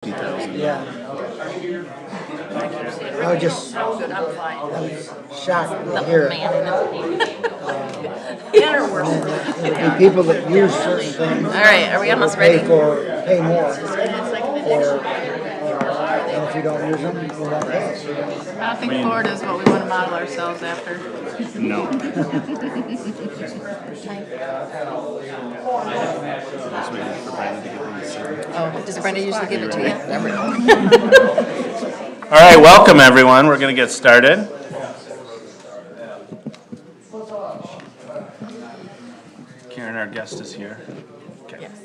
Yeah. I was just shocked to hear it. There'll be people that use certain things. All right, are we almost pay ready? pay more. And if you don't use them, you won't pay. I don't think Florida is what we want to model ourselves after. No. Oh, does Brenda usually give it to you? All right, welcome everyone. We're going to get started. Karen, our guest, is here. Okay. Yes.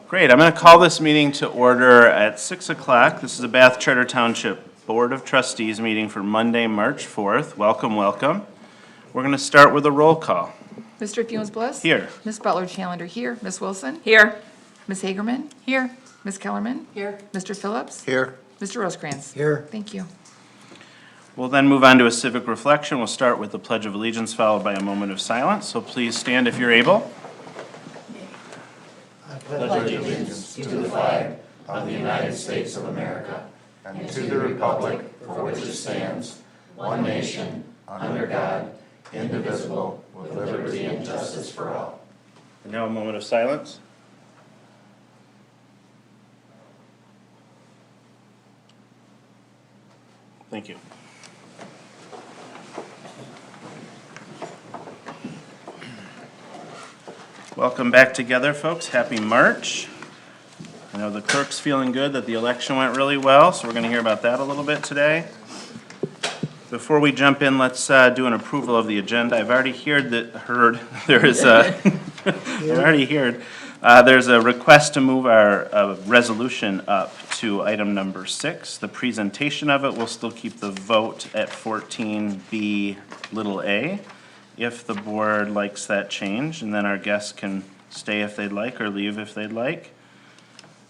Great. I'm going to call this meeting to order at 6 o'clock. This is the Bath Charter Township Board of Trustees meeting for Monday, March 4th. Welcome, welcome. We're going to start with a roll call. Mr. Funes-Bliss? Here. Ms. Butler-Challenger here. Ms. Wilson? Here. Ms. Hagerman? Here. Ms. Kellerman? Here. Mr. Phillips? Here. Mr. Rosecrans? Here. Thank you. We'll then move on to a civic reflection. We'll start with the Pledge of Allegiance, followed by a moment of silence. So please stand if you're able. And now a moment of silence. Thank you. Welcome back together, folks. Happy March. I know the clerk's feeling good that the election went really well, so we're going to hear about that a little bit today. Before we jump in, let's do an approval of the agenda. I've already there's a request to move our resolution up to item number 6. The presentation of it will still keep the vote at 14B little a, if the board likes that change, and then our guests can stay if they'd like or leave if they'd like.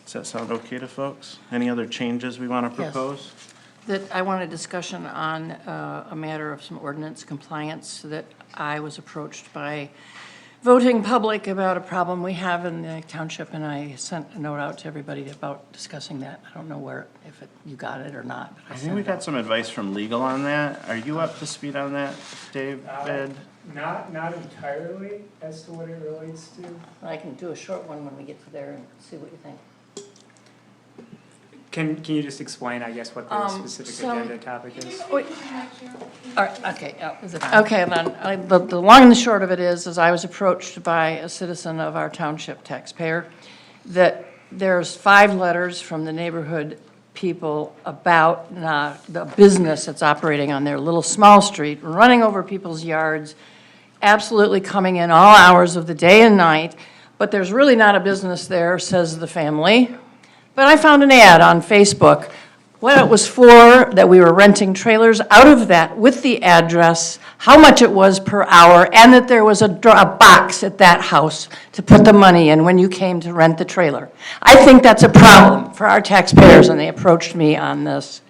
Does that sound okay to folks? Any other changes we want to Yes. propose? That I want a discussion on a matter of some ordinance compliance that I was approached by voting public about a problem we have in the township, and I sent a note out to everybody about discussing that. I don't know you got it or not. But I think sent we it got out. some advice from legal on that. Are you up to speed on that, David? Not entirely as to what it relates to. I can do a short one when we get to there and see what you think. Can you just explain, I guess, what the specific some- agenda topic is? All right, okay, okay, then, the long and the short of it is I was approached by a citizen of our township taxpayer that there's 5 letters from the neighborhood people about the business that's operating on their little small street, running over people's yards, absolutely coming in all hours of the day and night, but there's really not a business there, says the family. But I found an ad on Facebook, what it was for, that we were renting trailers out of that with the address, how much it was per hour, and that there was a box at that house to put the money in when you came to rent the trailer. I think that's a problem for our taxpayers, and they approached me on this.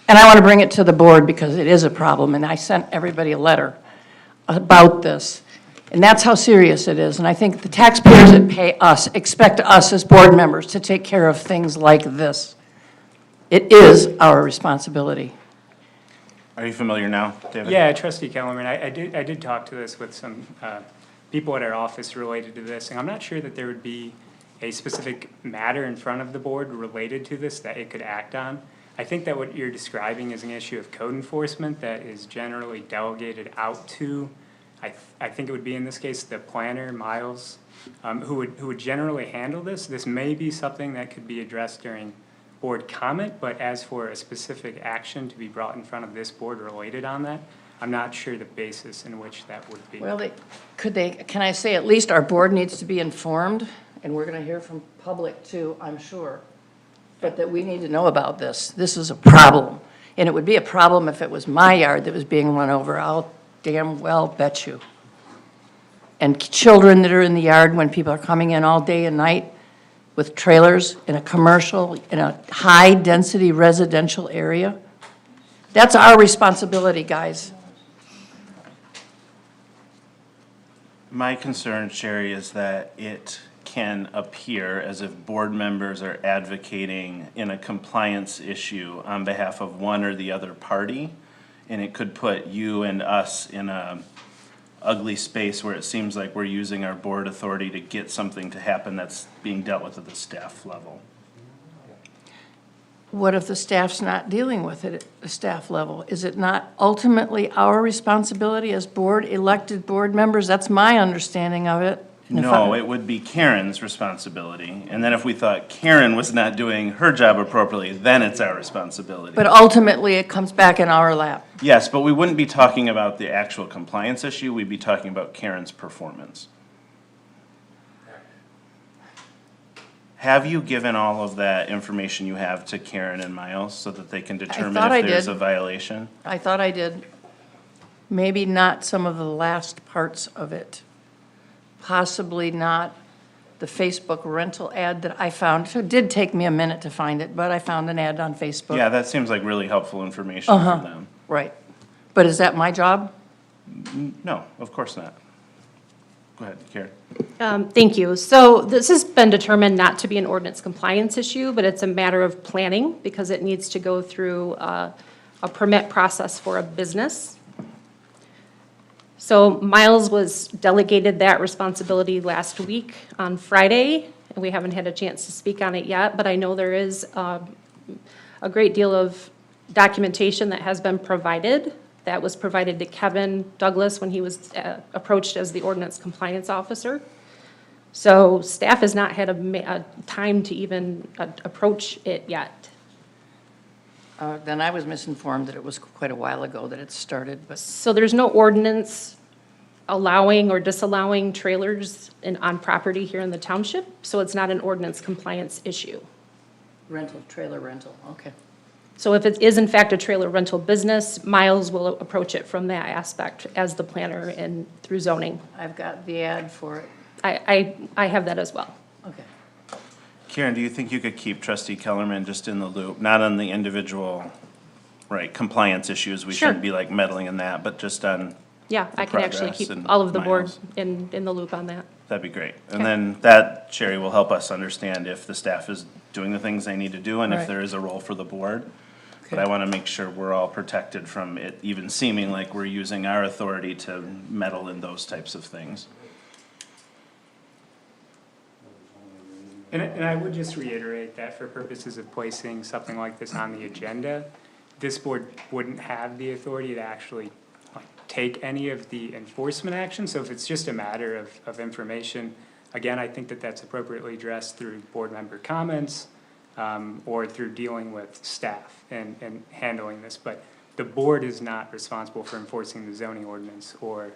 And I want to bring it to the board because it is a problem, and I sent everybody a letter about this. And that's how serious it is. And I think the taxpayers that pay us expect us as board members to take care of things like this. It is our responsibility. Are you familiar now, David? Yeah, Trustee Kellerman, I did talk to this with some people at our office related to this, and I'm not sure that there would be a specific matter in front of the board related to this that it could act on. I think that what you're describing is an issue of code enforcement that is generally delegated out to, I think it would be in this case the planner, Miles, who would generally handle this. This may be something that could be addressed during board comment, but as for a specific action to be brought in front of this board related on that, I'm not sure the basis in which that would be. Well, can I say at least our board needs to be informed, and we're going to hear from public too, I'm sure, but that we need to know about this. This is a problem, and it would be a problem if it was my yard that was being run over. I'll damn well bet you. And children that are in the yard when people are coming in all day and night with trailers in a commercial, in a high-density residential area. That's our responsibility, guys. My concern, Sherry, is that it can appear as if board members are advocating in a compliance issue on behalf of one or the other party. And it could put you and us in a ugly space where it seems like we're using our board authority to get something to happen that's being dealt with at the staff level. What if the staff's not dealing with it at the staff level? Is it not ultimately our responsibility as elected board members? That's my understanding of it. And if No, I- it would be Karen's responsibility. And then if we thought Karen was not doing her job appropriately, then it's our responsibility. But ultimately, it comes back in our lap. Yes, but we wouldn't be talking about the actual compliance issue, we'd be talking about Karen's performance. Have you given all of that information you have to Karen and Miles so that they can determine thought I if there's did. a violation? I thought I did. Maybe not some of the last parts of it. Possibly not the Facebook rental ad that I found. So it did take me a minute to find it, but I found an ad on Facebook. Yeah, that seems like really helpful information for them. Right. But is that my job? No, of course not. Go ahead, Karen. Thank you. So this has been determined not to be an ordinance compliance issue, but it's a matter of planning because it needs to go through a permit process for a business. So Miles was delegated that responsibility last week on Friday, and we haven't had a chance to speak on it yet, but I know there is a great deal of documentation that has been provided. That was provided to Kevin Douglas when he was approached as the ordinance compliance officer. So staff has not had a time to even approach it yet. Then I was misinformed that it was quite a while ago that it started, but So there's no ordinance allowing or disallowing trailers on property here in the township, so it's not an ordinance compliance issue. trailer rental, okay. So if it is in fact a trailer rental business, Miles will approach it from that aspect as the planner and through zoning. I've got the ad for it. I have that as well. Okay. Karen, do you think you could keep trustee Kellerman just in the loop, not on the individual, right, compliance issues? We Sure. shouldn't be like meddling in that, but just on, Yeah, I can actually progress keep and all of the board Miles. in the loop on that. that'd be great. And Okay. then that, Sherry, will help us understand if the staff is doing the things they need to do and if Right. there is a role for the board. But I Okay. wanna make sure we're all protected from it even seeming like we're using our authority to meddle in those types of things. And I would just reiterate that for purposes of placing something like this on the agenda, this board wouldn't have the authority to actually like take any of the enforcement action. So if it's just a matter of information, again, I think that that's appropriately addressed through board member comments, or through dealing with staff and handling this. But the board is not responsible for enforcing the zoning ordinance or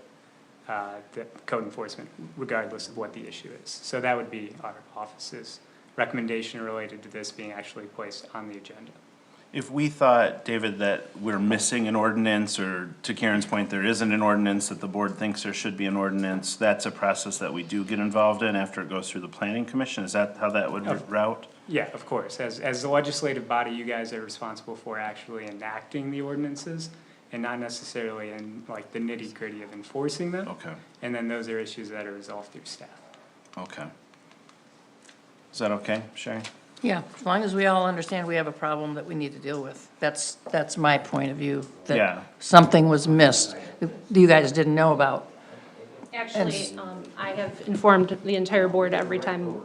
the code enforcement, regardless of what the issue is. So that would be our office's recommendation related to this being actually placed on the agenda. If we thought, David, that we're missing an ordinance, or to Karen's point, there isn't an ordinance, that the board thinks there should be an ordinance, that's a process that we do get involved in after it goes through the planning commission? Is that how that would route? Yeah, of course. As the legislative body, you guys are responsible for actually enacting the ordinances and not necessarily in like the nitty gritty of enforcing them. Okay, And then those are issues that are resolved through staff. okay. Is that okay, Sherry? Yeah, as long as we all understand we have a problem that we need to deal with. That's my point of view. Yeah. That something was missed that you guys didn't know about. Actually, I have informed the entire board every time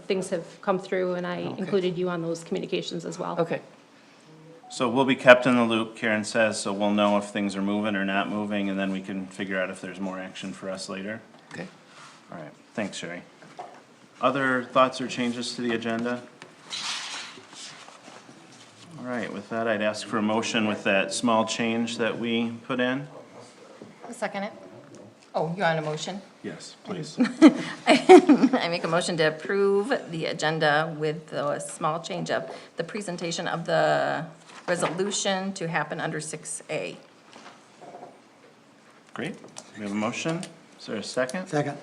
things have come through, and I included you on those communications as well. Okay. So we'll be kept in the loop, Karen says, so we'll know if things are moving or not moving, and then we can figure out if there's more action for us later. Okay. All right, thanks, Sherry. Other thoughts or changes to the agenda? All right, with that, I'd ask for a motion with that small change that we put in. I'll second it. Oh, you want a motion? Yes, please. I make a motion to approve the agenda with the small change of the presentation of the resolution to happen under 6A. Great, we have a motion. Is there a second? Second.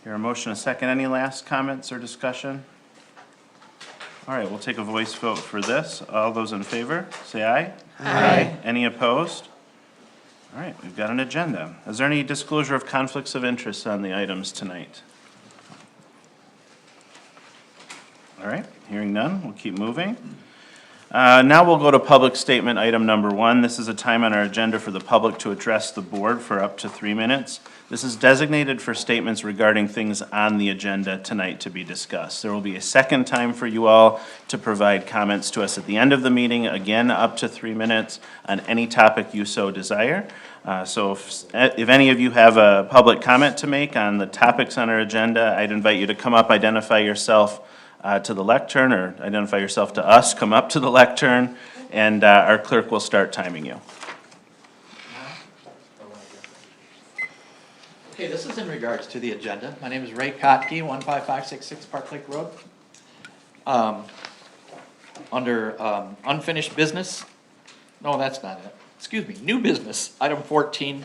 Here, a motion, a second. Any last comments or discussion? All right, we'll take a voice vote for this. All those in favor, say aye. Aye. Any opposed? All right, we've got an agenda. Is there any disclosure of conflicts of interest on the items tonight? All right, hearing none, we'll keep moving. Now we'll go to public statement item number 1. This is a time on our agenda for the public to address the board for up to 3 minutes. This is designated for statements regarding things on the agenda tonight to be discussed. There will be a second time for you all to provide comments to us at the end of the meeting, again, up to 3 minutes on any topic you so desire. So if any of you have a public comment to make on the topics on our agenda, I'd invite you to come up, identify yourself to the lectern, or identify yourself to us, come up to the lectern, and our clerk will start timing you. Okay, this is in regards to the agenda. My name is Ray Kotke, 15566 Park Lake Road. Under unfinished business, no, that's not it. Excuse me, new business, item 14,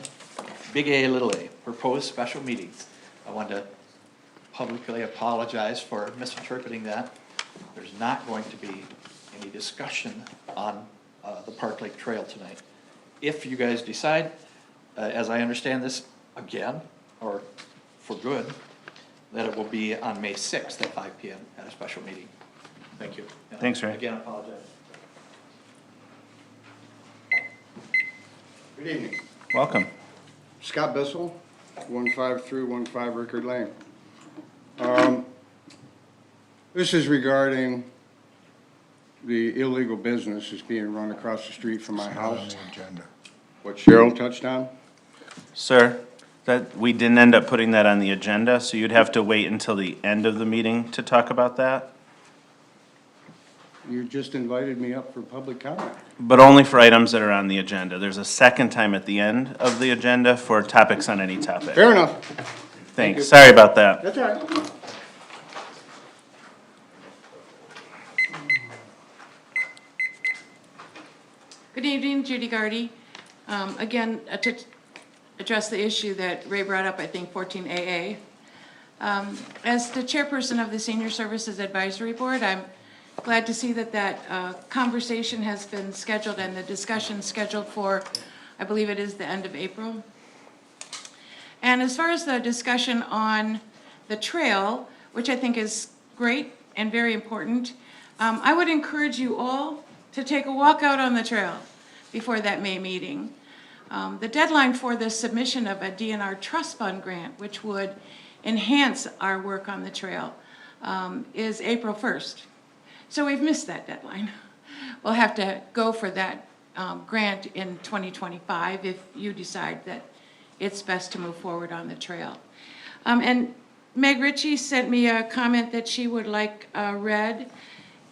big A, little a, proposed special meetings. I want to publicly apologize for misinterpreting that. There's not going to be any discussion on the Park Lake Trail tonight. If you guys decide, as I understand this, again, or for good, that it will be on May 6th at 5 PM at a special meeting. Thank you. Thanks, Ray. Again, I apologize. Good evening. Welcome. Scott Bissell, 15315 Rickard Lane. This is regarding the illegal business that's being run across the street from my house. What Cheryl touched on. Sir, that, we didn't end up putting that on the agenda, so you'd have to wait until the end of the meeting to talk about that, You just invited me up for public comment. but only for items that are on the agenda. There's a second time at the end of the agenda for topics on any topic. Fair enough. Thanks, you. sorry about that. That's all right. Good evening, Judy Gardy. Again, to address the issue that Ray brought up, I think 14AA. As the chairperson of the Senior Services Advisory Board, I'm glad to see that that conversation has been scheduled and the discussion scheduled for, I believe it is the end of April. And as far as the discussion on the trail, which I think is great and very important, I would encourage you all to take a walk out on the trail before that May meeting. The deadline for the submission of a DNR trust fund grant, which would enhance our work on the trail, is April 1st. So we've missed that deadline. We'll have to go for that grant in 2025 if you decide that it's best to move forward on the trail. And Meg Ritchie sent me a comment that she would like read,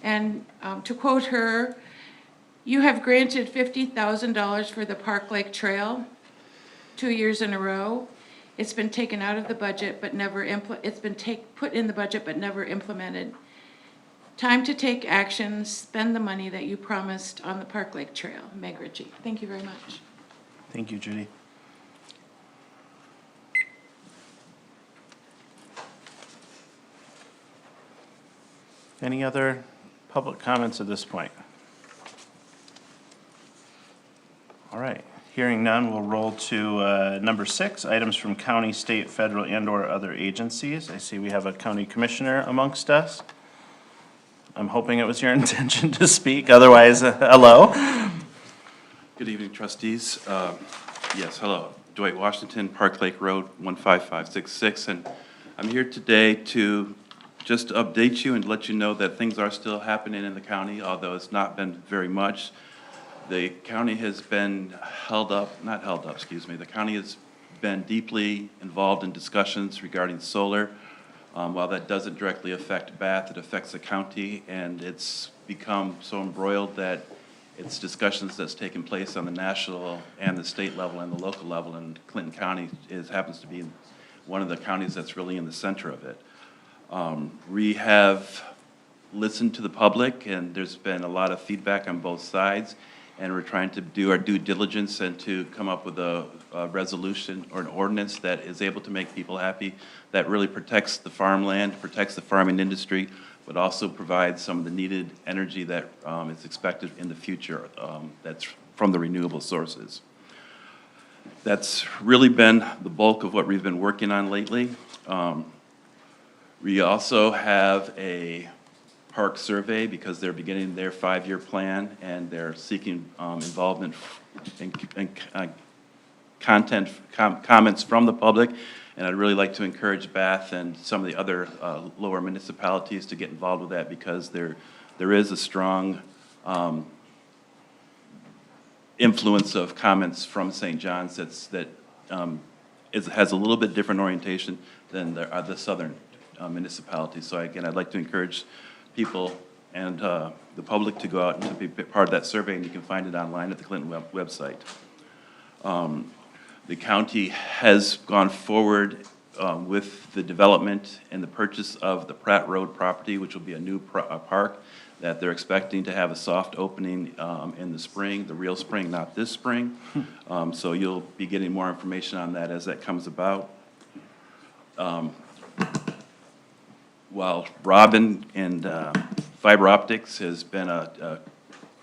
and to quote her, "You have granted $50,000 for the Park Lake Trail 2 years in a row. It's been taken out of the budget, but never put in the budget, but never implemented. Time to take action, spend the money that you promised on the Park Lake Trail." Meg Ritchie. Thank you very much. Thank you, Judy. Any other public comments at this point? All right, hearing none, we'll roll to number 6, items from county, state, federal, and/or other agencies. I see we have a county commissioner amongst us. I'm hoping it was your intention to speak, otherwise, hello. Good evening, trustees. Yes, hello. Dwight Washington, Park Lake Road, 15566, and I'm here today to just update you and let you know that things are still happening in the county, although it's not been very much. The county has been the county has been deeply involved in discussions regarding solar. While that doesn't directly affect Bath, it affects the county, and it's become so embroiled that it's discussions that's taken place on the national and the state level and the local level, and Clinton County happens to be one of the counties that's really in the center of it. We have listened to the public, and there's been a lot of feedback on both sides, and we're trying to do our due diligence and to come up with a resolution or an ordinance that is able to make people happy, that really protects the farmland, protects the farming industry, but also provides some of the needed energy that is expected in the future that's from the renewable sources. That's really been the bulk of what we've been working on lately. We also have a park survey because they're beginning their 5-year plan and they're seeking involvement and comments from the public. And I'd really like to encourage Bath and some of the other lower municipalities to get involved with that because there is a strong influence of comments from St. John's that has a little bit different orientation than the southern municipalities. So again, I'd like to encourage people and the public to go out and to be part of that survey, and you can find it online at the Clinton website. The county has gone forward with the development and the purchase of the Pratt Road property, which will be a new park that they're expecting to have a soft opening in the spring, the real spring, not this spring. So you'll be getting more information on that as that comes about. While Robin and fiber optics has been a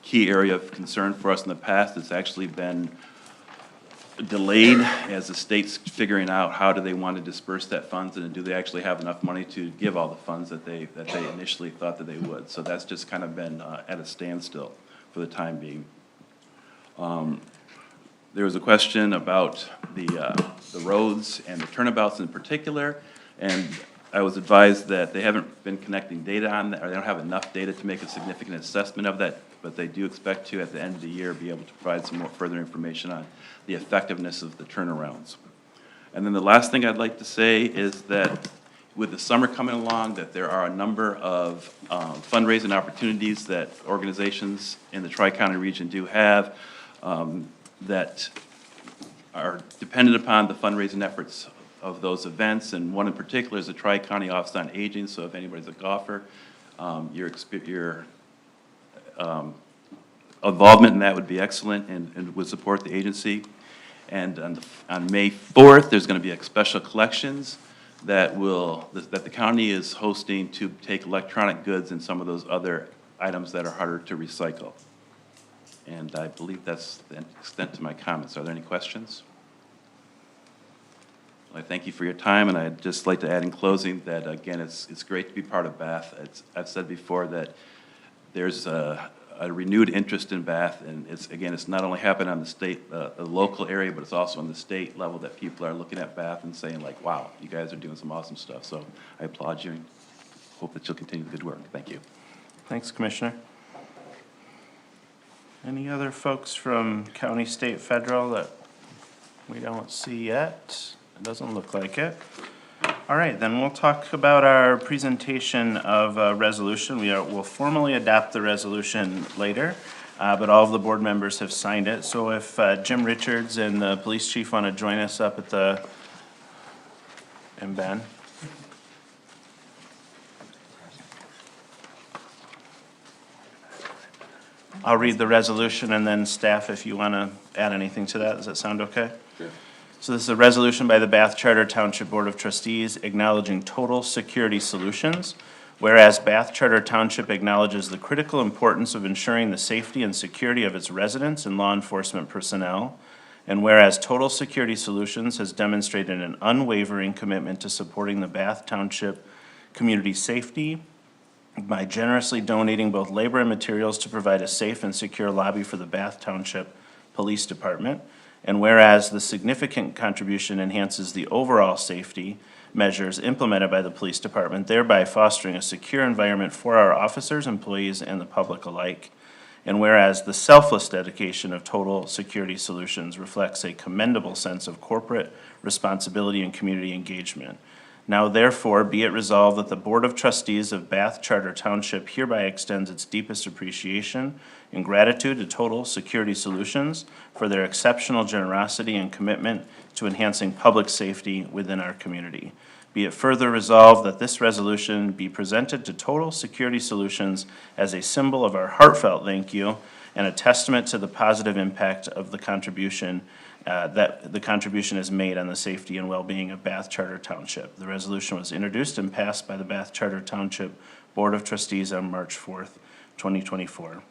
key area of concern for us in the past, it's actually been delayed as the state's figuring out how do they want to disperse that funds and do they actually have enough money to give all the funds that they initially thought that they would. So that's just kind of been at a standstill for the time being. There was a question about the roads and the turnabouts in particular, and I was advised that they haven't been connecting data on that, or they don't have enough data to make a significant assessment of that, but they do expect to, at the end of the year, be able to provide some more further information on the effectiveness of the turnarounds. And then the last thing I'd like to say is that with the summer coming along, that there are a number of fundraising opportunities that organizations in the Tri-County region do have that are dependent upon the fundraising efforts of those events, and one in particular is the Tri-County Office on Aging. So if anybody's a golfer, your involvement in that would be excellent and would support the agency. And on May 4th, there's going to be a special collections that the county is hosting to take electronic goods and some of those other items that are harder to recycle. And I believe that's the extent to my comments. Are there any questions? I thank you for your time, and I'd just like to add in closing that, again, it's great to be part of Bath. I've said before that there's a renewed interest in Bath, and it's not only happened on the state, the local area, but it's also on the state level that people are looking at Bath and saying like, wow, you guys are doing some awesome stuff. So I applaud you and hope that you'll continue the good work. Thank you. Thanks, Commissioner. Any other folks from county, state, federal that we don't see yet? It doesn't look like it. All right, then we'll talk about our presentation of a resolution. We'll formally adopt the resolution later, but all of the board members have signed it. So if Jim Richards and the police chief want to join us up at and Ben. I'll read the resolution, and then staff, if you want to add anything to that, does that sound okay? Sure. So this is a resolution by the Bath Charter Township Board of Trustees acknowledging total security solutions. Whereas Bath Charter Township acknowledges the critical importance of ensuring the safety and security of its residents and law enforcement personnel. And whereas Total Security Solutions has demonstrated an unwavering commitment to supporting the Bath Township community safety by generously donating both labor and materials to provide a safe and secure lobby for the Bath Township Police Department. And whereas the significant contribution enhances the overall safety measures implemented by the police department, thereby fostering a secure environment for our officers, employees, and the public alike. And whereas the selfless dedication of Total Security Solutions reflects a commendable sense of corporate responsibility and community engagement. Now therefore, be it resolved that the Board of Trustees of Bath Charter Township hereby extends its deepest appreciation and gratitude to Total Security Solutions for their exceptional generosity and commitment to enhancing public safety within our community. Be it further resolved that this resolution be presented to Total Security Solutions as a symbol of our heartfelt thank you and a testament to the positive impact of the contribution that the contribution is made on the safety and well-being of Bath Charter Township. The resolution was introduced and passed by the Bath Charter Township Board of Trustees on March 4th, 2024.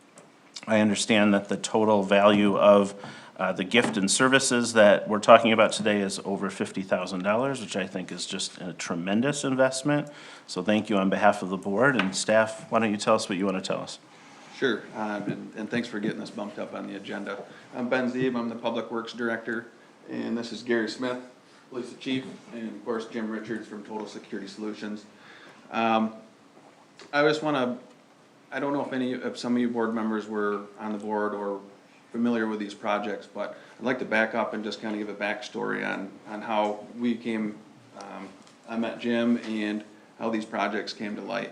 I understand that the total value of The gift and services that we're talking about today is over $50,000, which I think is just a tremendous investment. So thank you on behalf of the board and staff. Why don't you tell us what you want to tell us? Sure, and thanks for getting this bumped up on the agenda. I'm Ben Zeeb, I'm the Public Works Director, and this is Gary Smith, Police Chief, and of course Jim Richards from Total Security Solutions. I just wanna, I don't know if some of you board members were on the board or familiar with these projects, but I'd like to back up and just kind of give a backstory on how we came, I met Jim and how these projects came to light.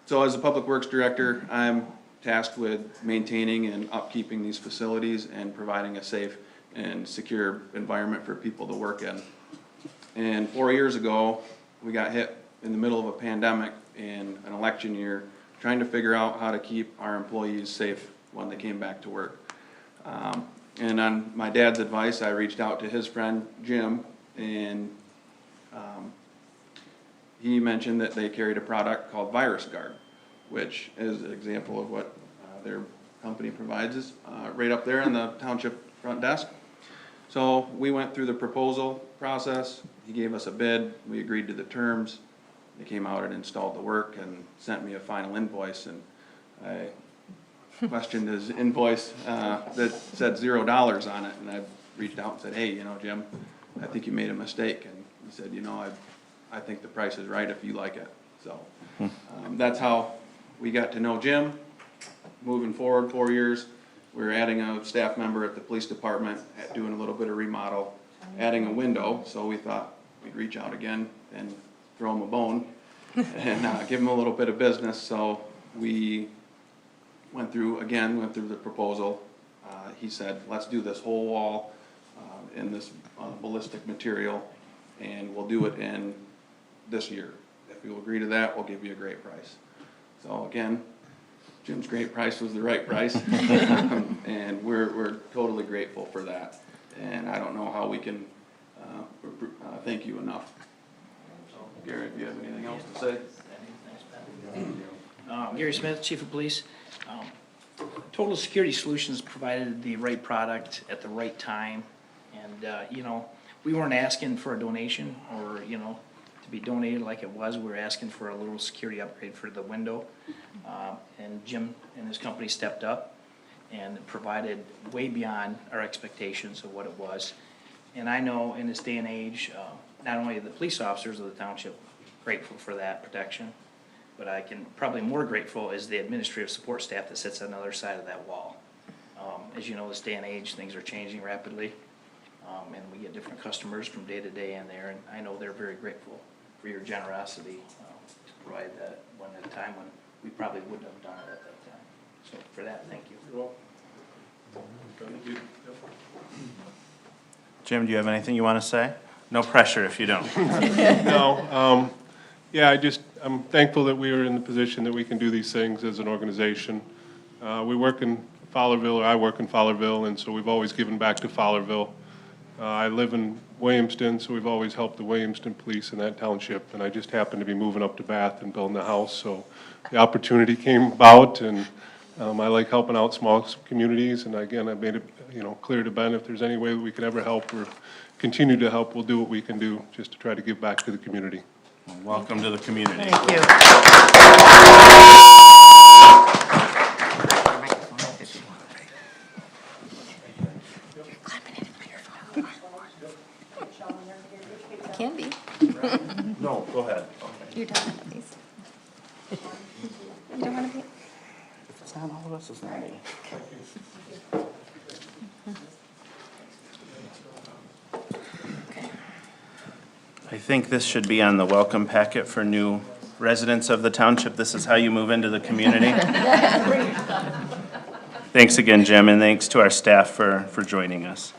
So as a Public Works Director, I'm tasked with maintaining and upkeeping these facilities and providing a safe and secure environment for people to work in. And 4 years ago, we got hit in the middle of a pandemic in an election year, trying to figure out how to keep our employees safe when they came back to work. And on my dad's advice, I reached out to his friend Jim, and he mentioned that they carried a product called Virus Guard, which is an example of what their company provides us, right up there on the township front desk. So we went through the proposal process, he gave us a bid, we agreed to the terms, they came out and installed the work and sent me a final invoice, and I questioned his invoice that said $0 on it, and I reached out and said, hey, you know, Jim, I think you made a mistake, and he said, you know, I think the price is right if you like it. So that's how we got to know Jim. Moving forward 4 years, we're adding a staff member at the police department, doing a little bit of remodel, adding a window, so we thought we'd reach out again and throw him a bone and give him a little bit of business. So we went through the proposal. He said, let's do this whole wall in this ballistic material, and we'll do it in this year. If you'll agree to that, we'll give you a great price. So again, Jim's great price was the right price, and we're totally grateful for that. And I don't know how we can thank you enough. So Gary, do you have anything else to say? Gary Smith, Chief of Police. Total Security Solutions provided the right product at the right time. And, you know, we weren't asking for a donation or, you know, to be donated like it was. We were asking for a little security upgrade for the window. And Jim and his company stepped up and provided way beyond our expectations of what it was. And I know in this day and age, not only the police officers of the township grateful for that protection, but I can probably more grateful is the administrative support staff that sits on the other side of that wall. As you know, this day and age, things are changing rapidly, and we get different customers from day to day in there, and I know they're very grateful for your generosity to provide that one at a time when we probably wouldn't have done it at that time. So for that, thank you. Jim, do you have anything you want to say? No pressure if you don't. No, yeah, I'm thankful that we are in the position that we can do these things as an organization. We work in Fowlerville, or I work in Fowlerville, and so we've always given back to Fowlerville. I live in Williamston, so we've always helped the Williamston police in that township, and I just happened to be moving up to Bath and building a house, so the opportunity came about, and I like helping out small communities, and again, I've made it, you know, clear to Ben, if there's any way that we can ever help or continue to help, we'll do what we can do just to try to give back to the community. Welcome to the community. Thank you. Can be. No, go ahead. You're done, please. You don't want to be? If it's not all of us, it's not me. I think this should be on the welcome packet for new residents of the township. This is how you move into the community. Thanks again, Jim, and thanks to our staff for joining us.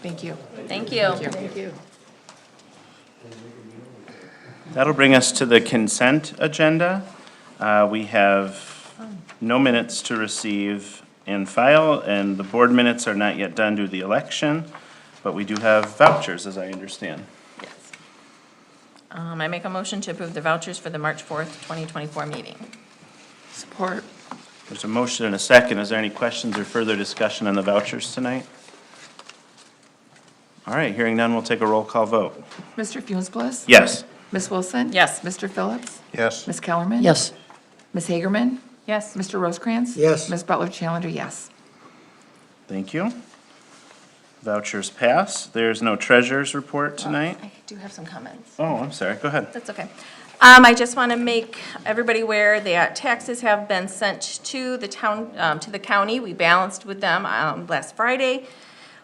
Thank you. Thank you. Thank you. That'll bring us to the consent agenda. We have no minutes to receive and file, and the board minutes are not yet due to the election, but we do have vouchers, as I understand. Yes. I make a motion to approve the vouchers for the March 4th, 2024 meeting. Support. There's a motion and a second. Is there any questions or further discussion on the vouchers tonight? All right, hearing none, we'll take a roll call vote. Mr. Fuensplus? Yes. Ms. Wilson? Yes. Mr. Phillips? Yes. Ms. Kellerman? Yes. Ms. Hagerman? Yes. Mr. Rosecrans? Yes. Ms. Butler Challenger, yes. Thank you. Vouchers pass. There's no treasurer's report tonight. I do have some comments. Oh, I'm sorry. Go ahead. That's okay. I just want to make everybody aware that taxes have been sent to the town, to the county. We balanced with them, last Friday.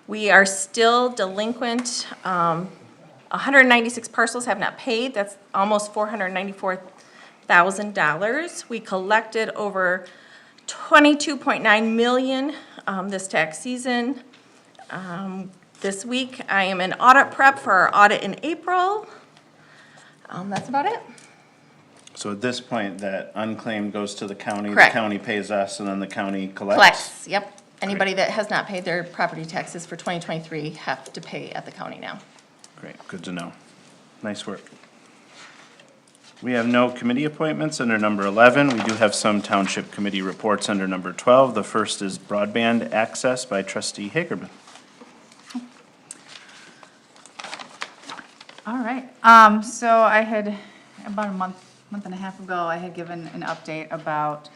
We are still delinquent. 196 parcels have not paid. That's almost $494,000. We collected over 22.9 million, this tax season. This week, I am in audit prep for our audit in April. That's about it. So at this point, that unclaimed goes to the county. Correct. The county pays us, and then the county collects? Collects, yep. Anybody that has not paid their property taxes for 2023 have to pay at the county now. Great, good to know. Nice work. We have no committee appointments under number 11. We do have some township committee reports under number 12. The first is broadband access by trustee Hagerman. All right, so I had, about a month and a half ago, I had given an update about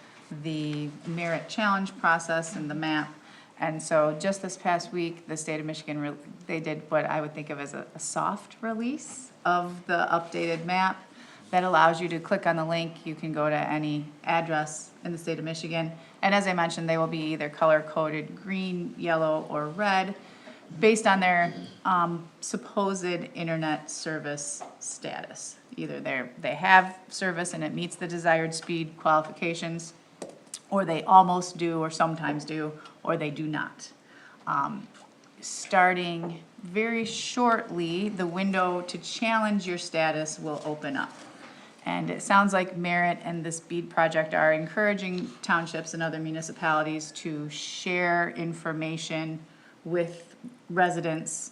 the merit challenge process and the map. And so just this past week, the state of Michigan, they did what I would think of as a soft release of the updated map that allows you to click on the link. You can go to any address in the state of Michigan. And as I mentioned, they will be either color-coded green, yellow, or red, based on their supposed internet service status. Either they have service and it meets the desired speed qualifications, or they almost do, or sometimes do, or they do not. Starting very shortly, the window to challenge your status will open up. And it sounds like Merit and the Speed Project are encouraging townships and other municipalities to share information with residents,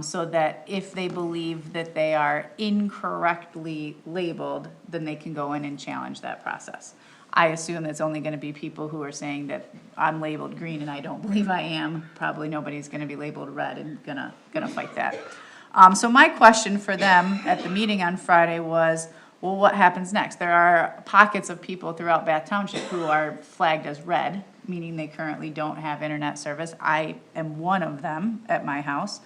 so that if they believe that they are incorrectly labeled, then they can go in and challenge that process. I assume it's only gonna be people who are saying that I'm labeled green and I don't believe I am. Probably nobody's gonna be labeled red and gonna fight that. So my question for them at the meeting on Friday was, well, what happens next? There are pockets of people throughout Bath Township who are flagged as red, meaning they currently don't have internet service. I am one of them at my house.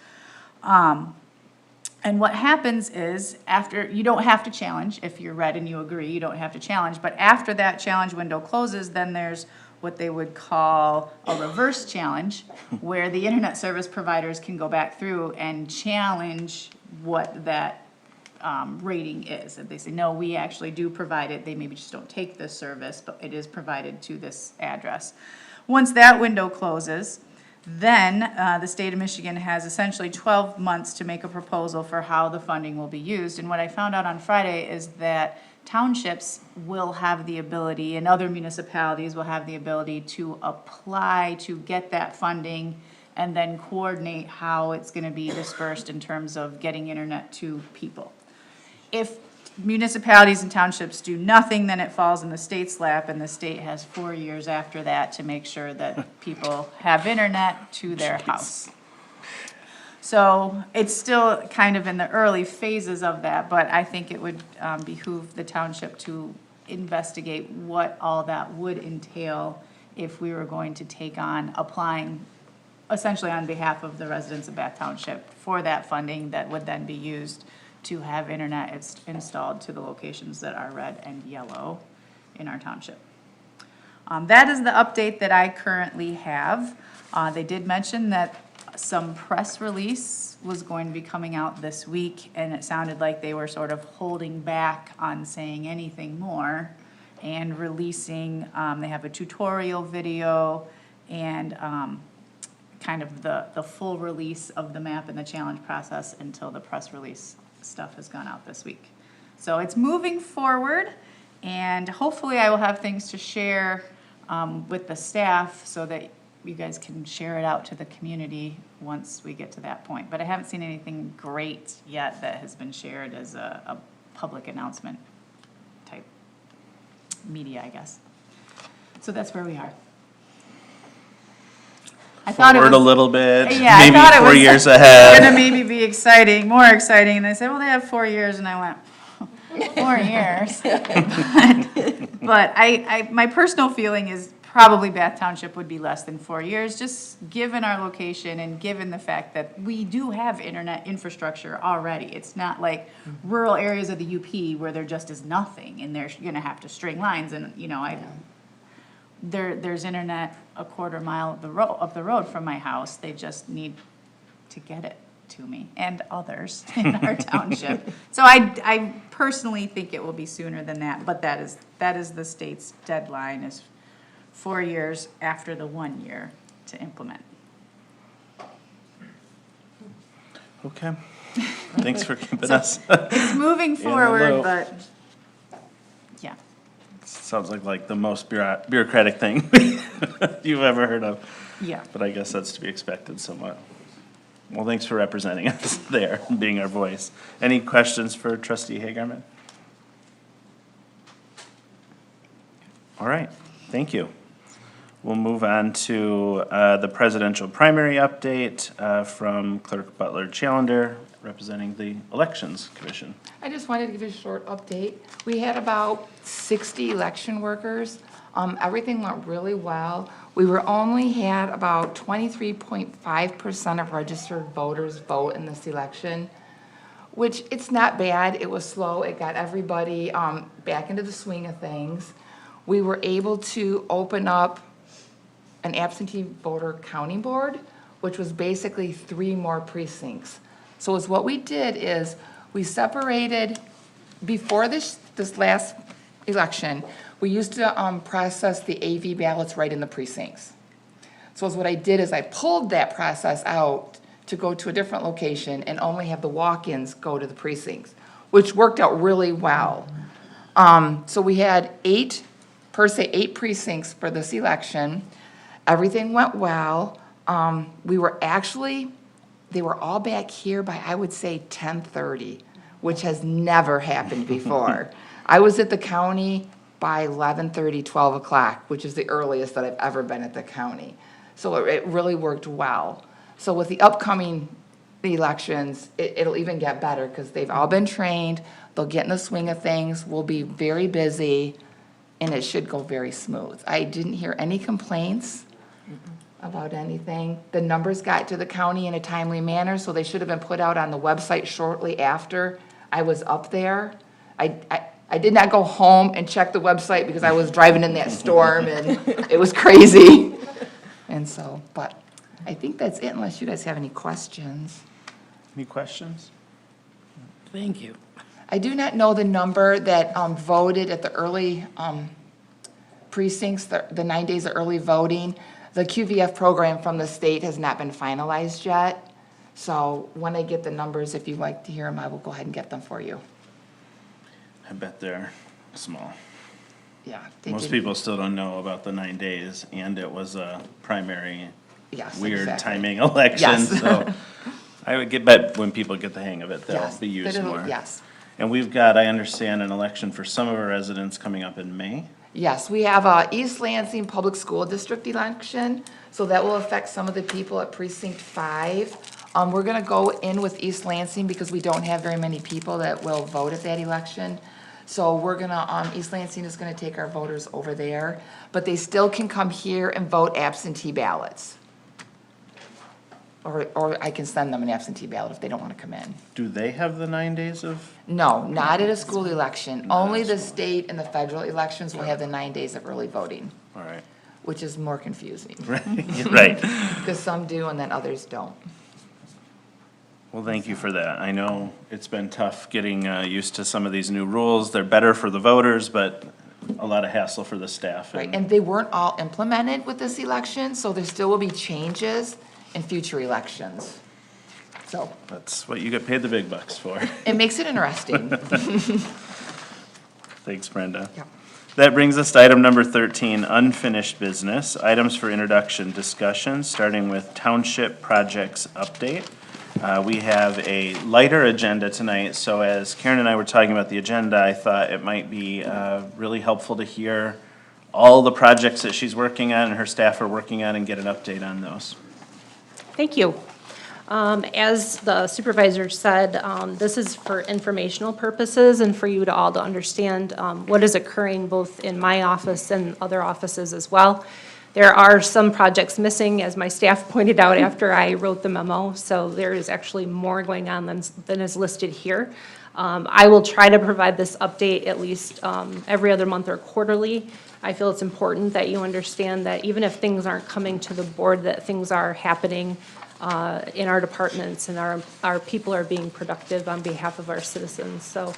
And what happens is, after, you don't have to challenge, if you're red and you agree, you don't have to challenge, but after that challenge window closes, then there's what they would call a reverse challenge, where the internet service providers can go back through and challenge what that rating is. If they say, no, we actually do provide it, they maybe just don't take this service, but it is provided to this address. Once that window closes, then the state of Michigan has essentially 12 months to make a proposal for how the funding will be used. And what I found out on Friday is that townships will have the ability, and other municipalities will have the ability to apply to get that funding and then coordinate how it's going to be dispersed in terms of getting internet to people. If municipalities and townships do nothing, then it falls in the state's lap, and the state has 4 years after that to make sure that people have internet to their house. So it's still kind of in the early phases of that, but I think it would behoove the township to investigate what all that would entail if we were going to take on applying essentially on behalf of the residents of Bath Township for that funding that would then be used to have internet installed to the locations that are red and yellow in our township. That is the update that I currently have. They did mention that some press release was going to be coming out this week, and it sounded like they were sort of holding back on saying anything more and releasing, they have a tutorial video and kind of the full release of the map and the challenge process until the press release stuff has gone out this week. So it's moving forward, and hopefully I will have things to share with the staff so that you guys can share it out to the community once we get to that point. But I haven't seen anything great yet that has been shared as a public announcement type media, I guess. So that's where we are. I thought it Forward a was, litlittle bit, yeah, I maybe thought it 4 was years gonna ahead. maybe be exciting, more exciting, and they said, well, they have 4 years, and I went, 4 years? But my personal feeling is probably Bath Township would be less than 4 years, just given our location and given the fact that we do have internet infrastructure already. It's not like rural areas of the UP where there just is nothing, and they're gonna have to string lines, and, you know, there's internet a quarter mile of the road from my house. They just need to get it to me and others in our township. So I personally think it will be sooner than that, but that is the state's deadline, is 4 years after the 1 year to implement. Okay. Thanks for keeping us. It's moving the forward, loop. but, yeah. Sounds like the most bureaucratic thing you've ever heard of. Yeah. But I guess that's to be expected somewhat. Well, thanks for representing us there and being our voice. Any questions for Trustee Hagerman? All right, thank you. We'll move on to the presidential primary update from Clerk Butler Challenger, representing the Elections Commission. I just wanted to give you a short update. We had about 60 election workers. Everything went really well. We only had about 23.5% of registered voters vote in this election, which it's not bad. It was slow. It got everybody back into the swing of things. We were able to open up an absentee voter counting board, which was basically 3 more precincts. So what we did is we separated, before this last election, we used to process the AV ballots right in the precincts. So what I did is I pulled that process out to go to a different location and only have the walk-ins go to the precincts, which worked out really well. So we had 8 precincts for this election. Everything went well. They were all back here by, I would say, 10:30, which has never happened before. I was at the county by 11:30, 12 o'clock, which is the earliest that I've ever been at the county. So it really worked well. So with the upcoming elections, it'll even get better because they've all been trained. They'll get in the swing of things. We'll be very busy, and it should go very smooth. I didn't hear any complaints about anything. The numbers got to the county in a timely manner, so they should have been put out on the website shortly after I was up there. I did not go home and check the website because I was driving in that storm and it was crazy. And so, but I think that's it unless you guys have any questions. Any questions? Thank you. I do not know the number that voted at the early precincts, the 9 days of early voting. The QVF program from the state has not been finalized yet. So when I get the numbers, if you'd like to hear them, I will go ahead and get them for you. I bet they're small. Yeah. Most people still don't know about the 9 days, and it was a primary Yes, weird exactly. timing election, Yes. so I would bet when people get the hang of it, they'll Yes, be used that it'll- more. yes. And we've got, I understand, an election for some of our residents coming up in May. Yes, we have a East Lansing Public School District election, so that will affect some of the people at Precinct 5. We're gonna go in with East Lansing because we don't have very many people that will vote at that election. So we're gonna, East Lansing is gonna take our voters over there, but they still can come here and vote absentee ballots. Or I can send them an absentee ballot if they don't wanna come in. Do they have the 9 days of? No, not at a school election. Not at Only a the school. state and the federal elections will have the 9 days of early voting, All right, which is more confusing. right. Because some do and then others don't. Well, thank you for that. I know it's been tough getting used to some of these new rules. They're better for the voters, but a lot of hassle for the staff. Right, and they weren't all implemented with this election, so there still will be changes in future elections. So That's what you get paid the big bucks for. it makes it interesting. Thanks, Brenda. Yeah. That brings us to item number 13, unfinished business. Items for introduction discussion, starting with Township projects update. We have a lighter agenda tonight, so as Karen and I were talking about the agenda, I thought it might be really helpful to hear all the projects that she's working on and her staff are working on and get an update on those. Thank you. As the supervisor said, this is for informational purposes and for you to all to understand what is occurring both in my office and other offices as well. There are some projects missing, as my staff pointed out after I wrote the memo, so there is actually more going on than is listed here. I will try to provide this update at least every other month or quarterly. I feel it's important that you understand that even if things aren't coming to the board, that things are happening in our departments, and our people are being productive on behalf of our citizens. So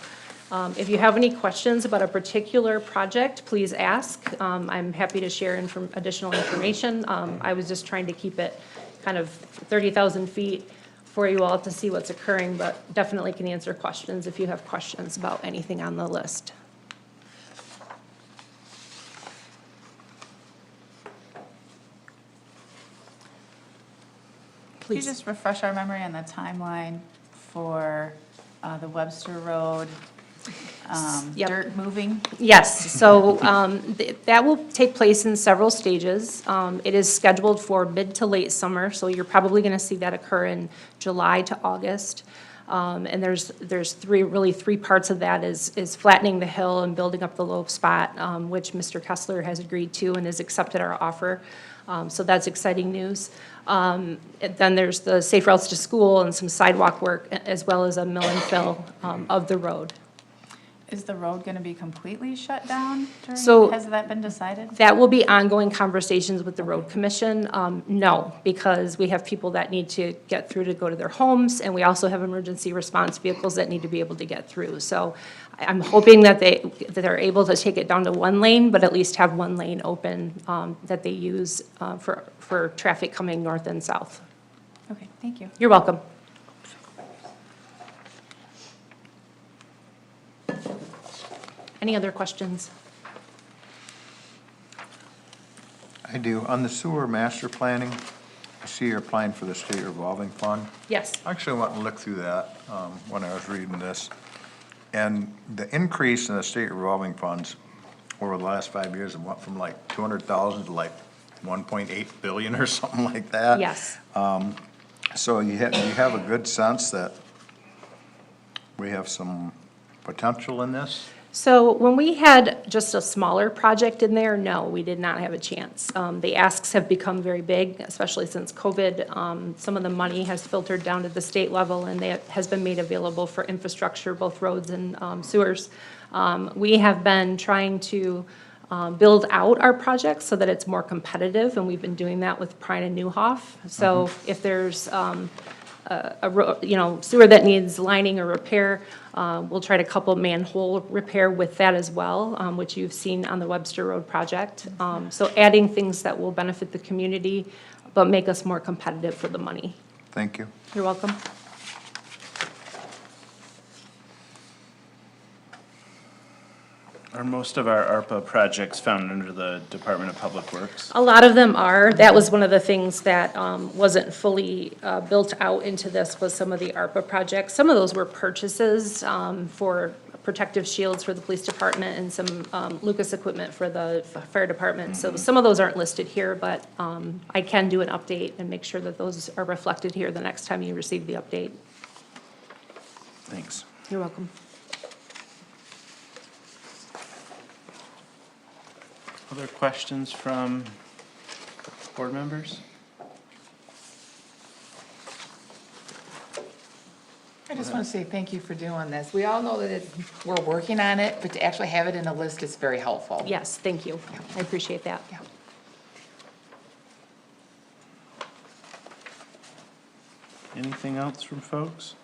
if you have any questions about a particular project, please ask. I'm happy to share additional information. I was just trying to keep it kind of 30,000 feet for you all to see what's occurring, but definitely can answer questions if you have questions about anything on the list. Could you Please. just refresh our memory on the timeline for the Webster Road Yep. dirt moving? Yes, so that will take place in several stages. It is scheduled for mid to late summer, so you're probably going to see that occur in July to August. And there's three parts of that is flattening the hill and building up the low spot, which Mr. Kessler has agreed to and has accepted our offer. So that's exciting news. And then there's the safe routes to school and some sidewalk work, as well as a mill and fill of the road. Is the road going to be completely shut down So- has that been decided? That will be ongoing conversations with the road commission. No, because we have people that need to get through to go to their homes, and we also have emergency response vehicles that need to be able to get through. So I'm hoping that they're able to take it down to one lane, but at least have one lane open that they use for traffic coming north and south. Okay, thank you. You're welcome. Any other questions? I do. On the sewer master planning, I see you're applying for the state revolving fund. Yes. I actually went and looked through that when I was reading this. And the increase in the state revolving funds over the last 5 years, it went from like 200,000 to like 1.8 billion or something like that. Yes. So you have a good sense that we have some potential in this? So when we had just a smaller project in there, no, we did not have a chance. The asks have become very big, especially since COVID. Some of the money has filtered down to the state level, and that has been made available for infrastructure, both roads and sewers. We have been trying to build out our projects so that it's more competitive, and we've been doing that with Prine and Newhoff. So if there's sewer that needs lining or repair, we'll try to couple manhole repair with that as well, which you've seen on the Webster Road project. So adding things that will benefit the community, but make us more competitive for the money. Thank you. You're welcome. Are most of our ARPA projects found under the Department of Public Works? A lot of them are. That was one of the things that wasn't fully built out into this, was some of the ARPA projects. Some of those were purchases for protective shields for the police department and some Lucas equipment for the fire department. So some of those aren't listed here, but I can do an update and make sure that those are reflected here the next time you receive the update. Thanks. You're welcome. Other questions from board members? I just want to say thank you for doing this. We all know that we're working on it, but to actually have it in a list is very helpful. Yes, thank you. I appreciate that. Yeah. Anything else from folks?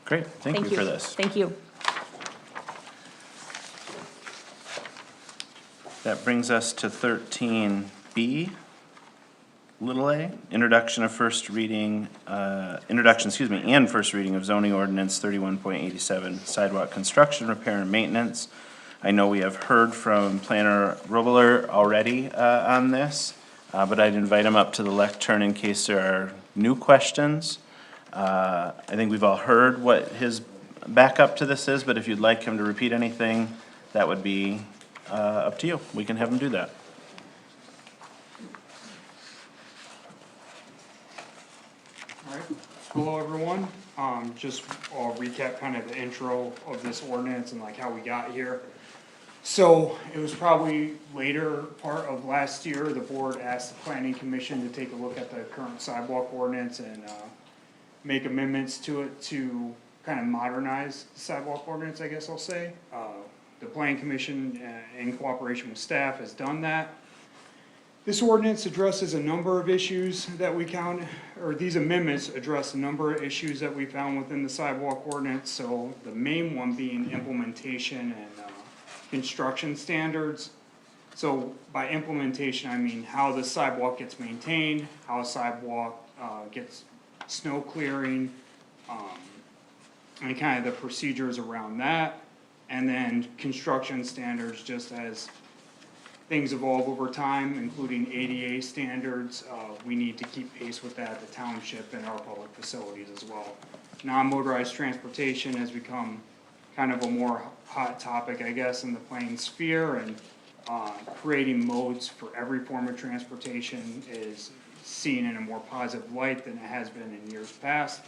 Great, thank you for this. Thank you. That brings us to 13B, little a, introduction, and first reading of zoning ordinance 31.87, sidewalk construction, repair, and maintenance. I know we have heard from Planner Robler already on this, but I'd invite him up to the lectern in case there are new questions. I think we've all heard what his backup to this is, but if you'd like him to repeat anything, that would be up to you. We can have him do that. All right. Hello, everyone. Just I'll recap kind of the intro of this ordinance and like how we got here. So it was probably later part of last year, the board asked the planning commission to take a look at the current sidewalk ordinance and make amendments to it to kind of modernize the sidewalk ordinance, I guess I'll say. The planning commission, in cooperation with staff, has done that. This ordinance addresses a number of issues that we count, or these amendments address a number of issues that we found within the sidewalk ordinance. So the main one being implementation and construction standards. So by implementation, I mean how the sidewalk gets maintained, how a sidewalk gets snow clearing, and kind of the procedures around that. And then construction standards, just as things evolve over time, including ADA standards, we need to keep pace with that, the township and our public facilities as well. Non-motorized transportation has become kind of a more hot topic, I guess, in the planning sphere, and creating modes for every form of transportation is seen in a more positive light than it has been in years past.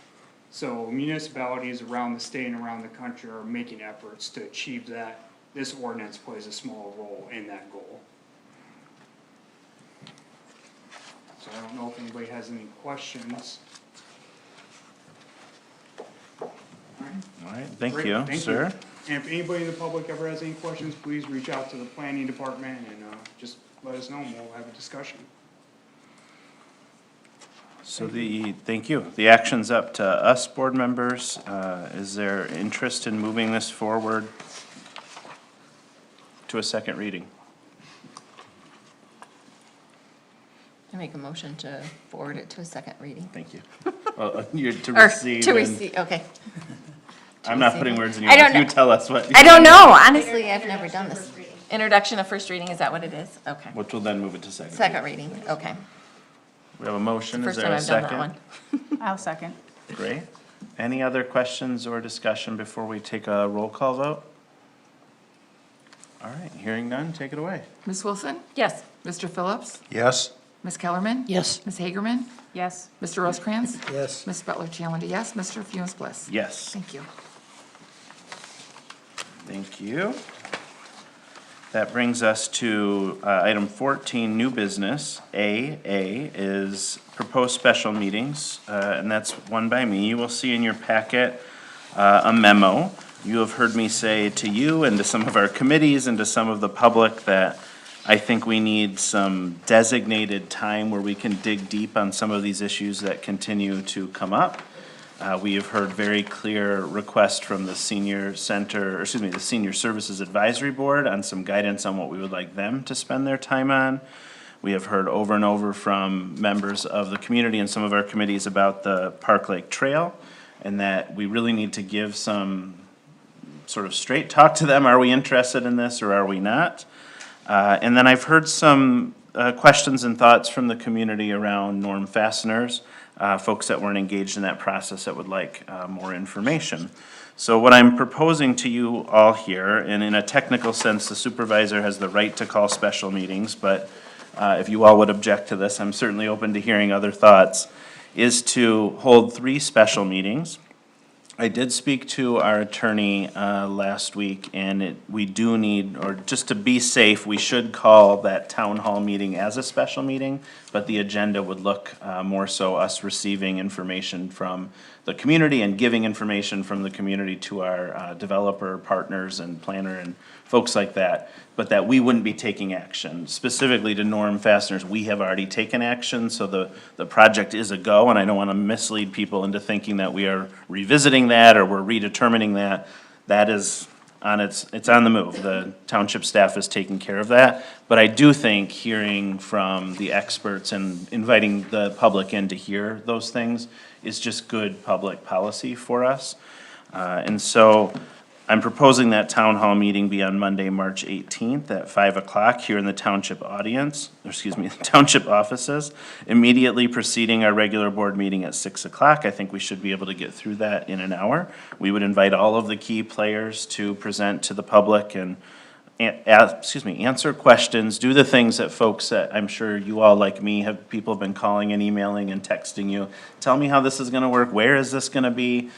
So municipalities around the state and around the country are making efforts to achieve that. This ordinance plays a small role in that goal. So I don't know if anybody has any questions. All right, thank Great, you, thank sir. And if anybody in the public ever has any questions, please reach out to the planning department and just let us know and we'll have a discussion. So thank you. The action's up to us, board members. Is there interest in moving this forward to a second reading? I make a motion to forward it to a second reading. Thank you. Well, you're to Or receive. to and- receive, okay. I'm not receive. putting words in your I don't mouth. You know. tell us what. I don't know, honestly, I've never done this. Introduction of first reading, is that what it is? Okay. Which will then move it to second. Second reading, okay. We have a motion. Is First there time a I've done that second? one. I'll second. Great. Any other questions or discussion before we take a roll call vote? All right, hearing none, take it away. Ms. Wilson? Yes. Mr. Phillips? Yes? Ms. Kellerman? Yes. Ms. Hagerman? Yes. Mr. Rosecrans? Yes. Ms. Butler Challenger, yes. Mr. Funes Bliss? Yes. Thank you. Thank you. That brings us to item 14, new business. A is proposed special meetings, and that's one by me. You will see in your packet a memo. You have heard me say to you and to some of our committees and to some of the public that I think we need some designated time where we can dig deep on some of these issues that continue to come up. We have heard very clear requests from the Senior Services Advisory Board on some guidance on what we would like them to spend their time on. We have heard over and over from members of the community and some of our committees about the Park Lake Trail, and that we really need to give some sort of straight talk to them. Are we interested in this or are we not? And then I've heard some questions and thoughts from the community around norm fasteners. Folks that weren't engaged in that process that would like more information. So what I'm proposing to you all here, and in a technical sense, the supervisor has the right to call special meetings, but if you all would object to this, I'm certainly open to hearing other thoughts, is to hold 3 special meetings. I did speak to our attorney last week, and we do need, or just to be safe, we should call that town hall meeting as a special meeting, but the agenda would look more so us receiving information from the community and giving information from the community to our developer partners and planner and folks like that, but that we wouldn't be taking action. Specifically to norm fasteners, we have already taken action, so the project is a go, and I don't want to mislead people into thinking that we are revisiting that or we're redetermining that. That is it's on the move. The township staff is taking care of that. But I do think hearing from the experts and inviting the public in to hear those things is just good public policy for us. And so I'm proposing that town hall meeting be on Monday, March 18th at 5 o'clock here in the township audience, or excuse me, township offices, immediately preceding our regular board meeting at 6 o'clock. I think we should be able to get through that in an hour. We would invite all of the key players to present to the public and answer questions, do the things that folks that I'm sure you all, like me, people have been calling and emailing and texting you. Tell me how this is gonna work, where is this gonna be?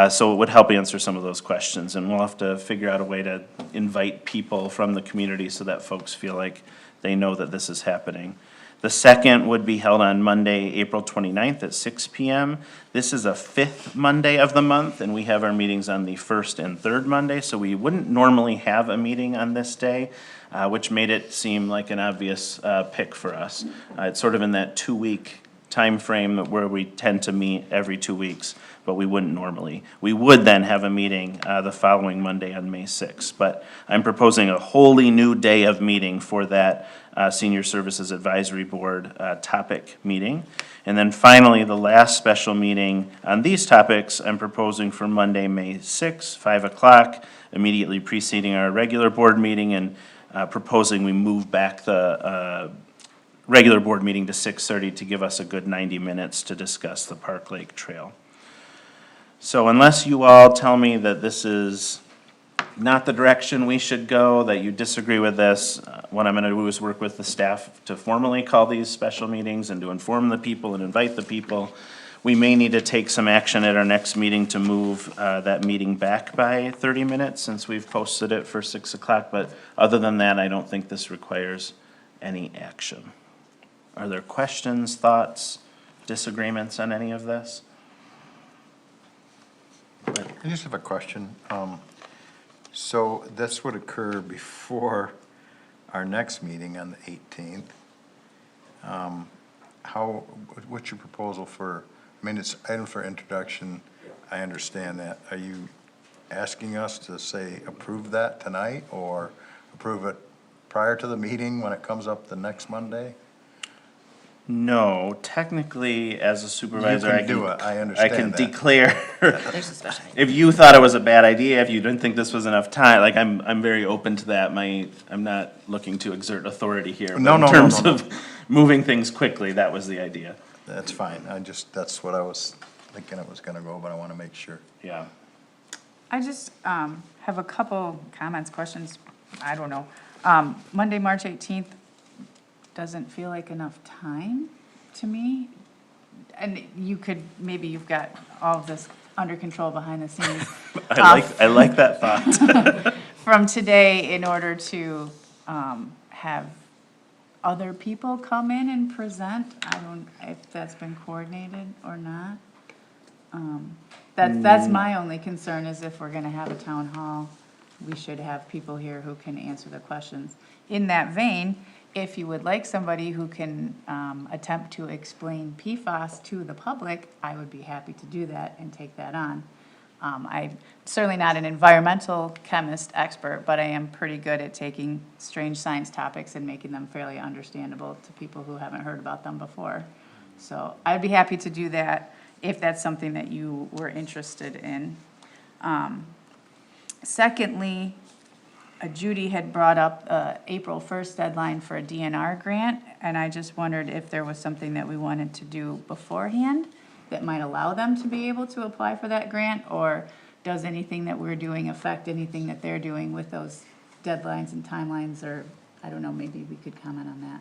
So it would help answer some of those questions, and we'll have to figure out a way to invite people from the community so that folks feel like they know that this is happening. The second would be held on Monday, April 29th at 6 PM. This is a fifth Monday of the month, and we have our meetings on the first and third Monday, so we wouldn't normally have a meeting on this day, which made it seem like an obvious pick for us. It's sort of in that 2-week time frame where we tend to meet every 2 weeks, but we wouldn't normally. We would then have a meeting the following Monday on May 6th, but I'm proposing a wholly new day of meeting for that Senior Services Advisory Board topic meeting. And then finally, the last special meeting on these topics, I'm proposing for Monday, May 6th, 5 o'clock, immediately preceding our regular board meeting, and proposing we move back the regular board meeting to 6:30 to give us a good 90 minutes to discuss the Park Lake Trail. So unless you all tell me that this is not the direction we should go, that you disagree with this, what I'm gonna do is work with the staff to formally call these special meetings and to inform the people and invite the people. We may need to take some action at our next meeting to move that meeting back by 30 minutes since we've posted it for 6 o'clock, but other than that, I don't think this requires any action. Are there questions, thoughts, disagreements on any of this? I just have a question. So this would occur before our next meeting on the 18th. What's your proposal for, I mean, it's item for introduction, I understand that. Are you asking us to say approve that tonight or approve it prior to the meeting when it comes up the next Monday? No, technically, as a supervisor, I can do it, I I understand can that. declare, There's a special. if you thought it was a bad idea, if you didn't think this was enough time, like, I'm very open to that. I'm not looking to exert authority here. but No, in no, no, terms no, no. of moving things quickly, that was the idea. That's fine, that's what I was thinking it was gonna go, but I wanna make sure. Yeah. I just have a couple comments, questions, I don't know. Monday, March 18th doesn't feel like enough time to me. And you could, maybe you've got all of this under control behind the scenes. I like that thought. From today in order to have other people come in and present. I don't, if that's been coordinated or not. That's my only concern is if we're gonna have a town hall, we should have people here who can answer the questions. In that vein, if you would like somebody who can attempt to explain PFAS to the public, I would be happy to do that and take that on. I'm certainly not an environmental chemist expert, but I am pretty good at taking strange science topics and making them fairly understandable to people who haven't heard about them before. So I'd be happy to do that if that's something that you were interested in. Secondly, Judy had brought up April 1st deadline for a DNR grant, and I just wondered if there was something that we wanted to do beforehand that might allow them to be able to apply for that grant, or does anything that we're doing affect anything that they're doing with those deadlines and timelines, or, I don't know, maybe we could comment on that.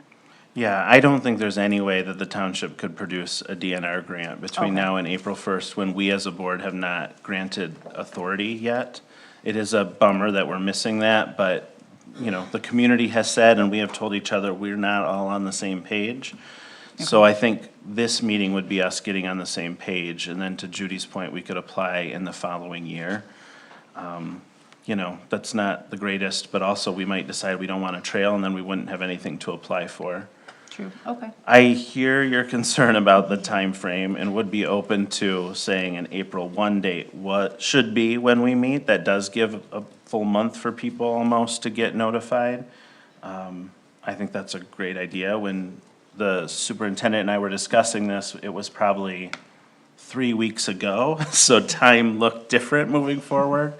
Yeah, I don't think there's any way that the township could produce a DNR grant between Okay. now and April 1st when we as a board have not granted authority yet. It is a bummer that we're missing that, but, you know, the community has said, and we have told each other, we're not all on the same page. So I think this meeting would be us getting on the same page, and then to Judy's point, we could apply in the following year. You know, that's not the greatest, but also we might decide we don't want a trail, and then we wouldn't have anything to apply for. True, okay. I hear your concern about the time frame and would be open to saying an April 1 date. What should be when we meet, that does give a full month for people almost to get notified. I think that's a great idea. When the superintendent and I were discussing this, it was probably 3 weeks ago, so time looked different moving forward.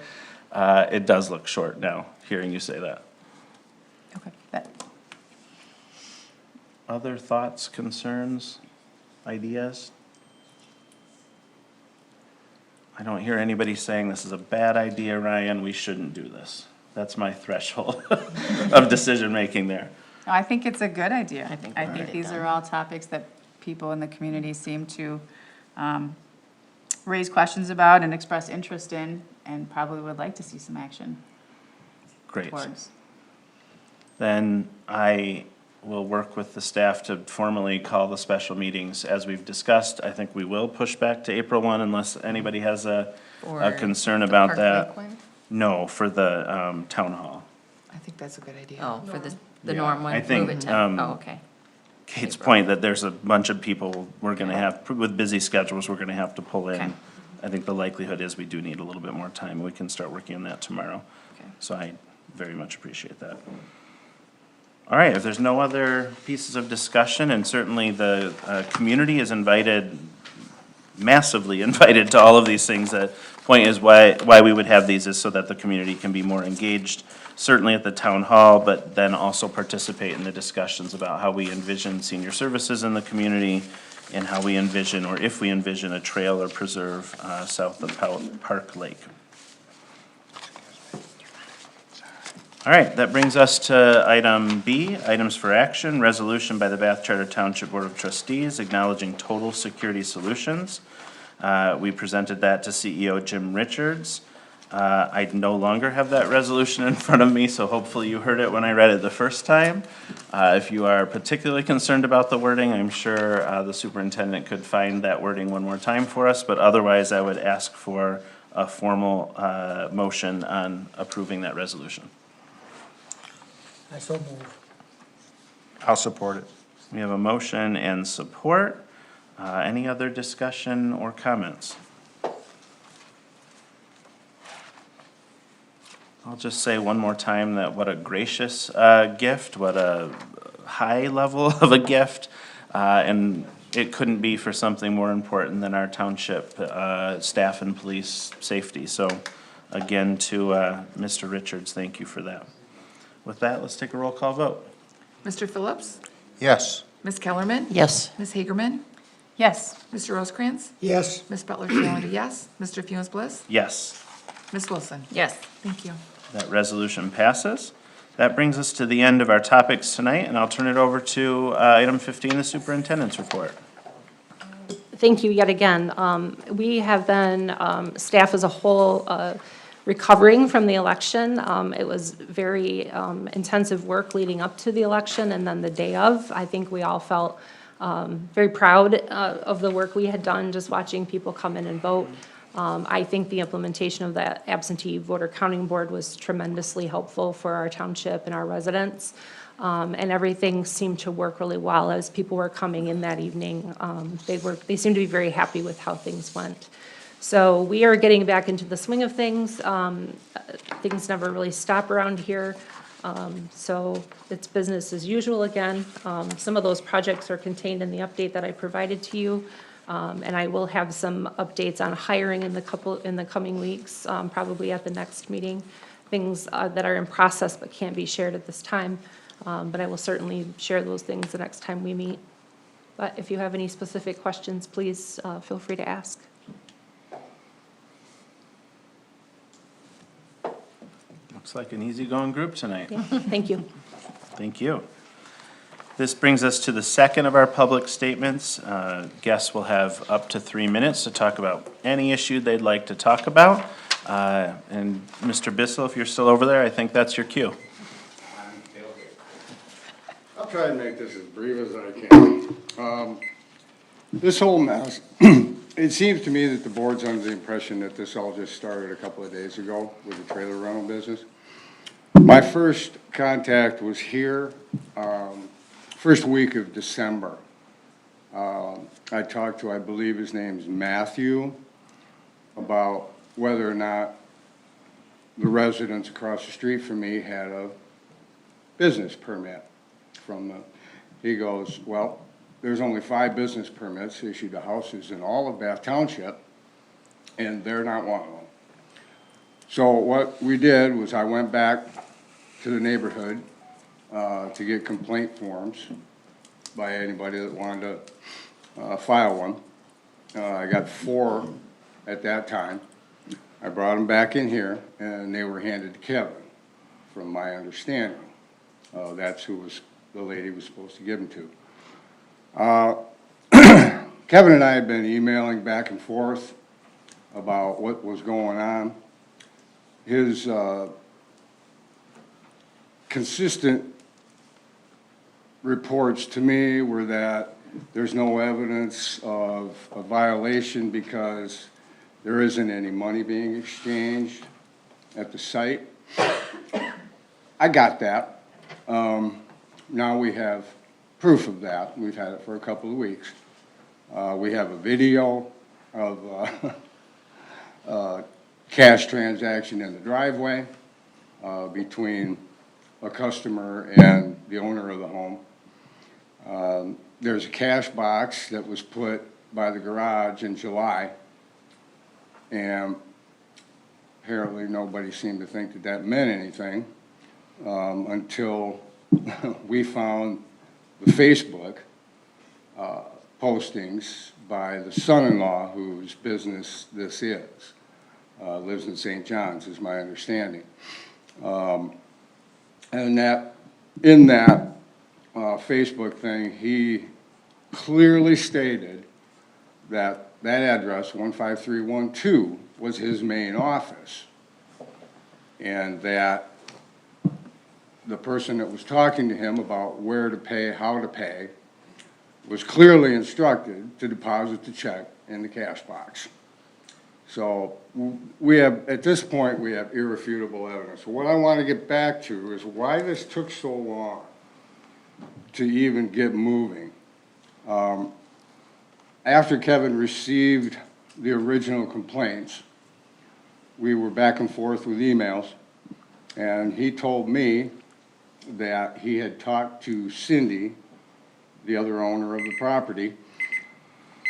it does look short now, hearing you say that. Okay, that, Other thoughts, concerns, ideas? I don't hear anybody saying this is a bad idea, Ryan, we shouldn't do this. That's my threshold of decision-making there. no, I think it's a good idea. I think I we'll think get it these done. are all topics that people in the community seem to raise questions about and express interest in, and probably would like to see some action Great. towards. Then I will work with the staff to formally call the special meetings as we've discussed. I think we will push back to April 1 unless anybody has a concern about that. No, for the town hall. I think that's a good idea. Oh, for the Yeah, norm one, I think, move it to, oh, okay. Kate's point that there's a bunch of people we're gonna have, with busy schedules, we're gonna have to pull Okay. in. I think the likelihood is we do need a little bit more time. We can start working on that tomorrow. Okay. So I very much appreciate that. All right, if there's no other pieces of discussion, and certainly the community is invited, massively invited to all of these things. The point is why we would have these is so that the community can be more engaged, certainly at the town hall, but then also participate in the discussions about how we envision senior services in the community and how we envision, or if we envision, a trail or preserve south of Park Lake. All right, that brings us to item B, items for action, resolution by the Bath Charter Township Board of Trustees acknowledging Total Security Solutions. We presented that to CEO Jim Richards. I no longer have that resolution in front of me, so hopefully you heard it when I read it the first time. If you are particularly concerned about the wording, I'm sure the superintendent could find that wording one more time for us, but otherwise I would ask for a formal motion on approving that resolution. I so move. I'll support it. We have a motion and support. Any other discussion or comments? I'll just say one more time that what a gracious gift, what a high level of a gift, and it couldn't be for something more important than our township staff and police safety. So again, to Mr. Richards, thank you for that. With that, let's take a roll call vote. Mr. Phillips? Yes. Ms. Kellerman? Yes. Ms. Hagerman? Yes, Mr. Rosecrans? Yes, Ms. Butler Challenger, yes. Mr. Funes Bliss? Yes, Ms. Wilson? Yes. Thank you. that resolution passes. That brings us to the end of our topics tonight, and I'll turn it over to item 15, the superintendent's report. Thank you yet again. We have been, staff as a whole, recovering from the election. It was very intensive work leading up to the election and then the day of. I think we all felt very proud of the work we had done, just watching people come in and vote. I think the implementation of that absentee voter counting board was tremendously helpful for our township and our residents. And everything seemed to work really well as people were coming in that evening. They seemed to be very happy with how things went. So we are getting back into the swing of things. Things never really stop around here. So it's business as usual again. Some of those projects are contained in the update that I provided to you. And I will have some updates on hiring in the coming weeks, probably at the next meeting. Things that are in process but can't be shared at this time. But I will certainly share those things the next time we meet. But if you have any specific questions, please feel free to ask. Looks like an easygoing group tonight. Thank you. Thank you. This brings us to the second of our public statements. Guests will have up to 3 minutes to talk about any issue they'd like to talk about. And Mr. Bissell, if you're still over there, I think that's your cue. I'll try and make this as brief as I can. This whole mess, it seems to me that the board's under the impression that this all just started a couple of days ago with the trailer rental business. My first contact was here, first week of December. I talked to, I believe his name's Matthew, about whether or not the residents across the street from me had a business permit from the, he goes, well, there's only 5 business permits issued to houses in all of Bath Township, and they're not one of them. So what we did was I went back to the neighborhood to get complaint forms by anybody that wanted to file one. I got 4 at that time. I brought them back in here, and they were handed to Kevin, from my understanding. That's who the lady was supposed to give them to. Kevin and I had been emailing back and forth about what was going on. His consistent reports to me were that there's no evidence of a violation because there isn't any money being exchanged at the site. I got that. Now we have proof of that. We've had it for a couple of weeks. We have a video of cash transaction in the driveway between a customer and the owner of the home. There's a cash box that was put by the garage in July, and apparently nobody seemed to think that that meant anything until we found the Facebook postings by the son-in-law whose business this is. Lives in St. John's, is my understanding. And that, in that Facebook thing, he clearly stated that that address, 15312, was his main office. And that the person that was talking to him about where to pay, how to pay, was clearly instructed to deposit the check in the cash box. So we have, at this point, we have irrefutable evidence. So what I want to get back to is why this took so long to even get moving. After Kevin received the original complaints, we were back and forth with emails, and he told me that he had talked to Cindy, the other owner of the property,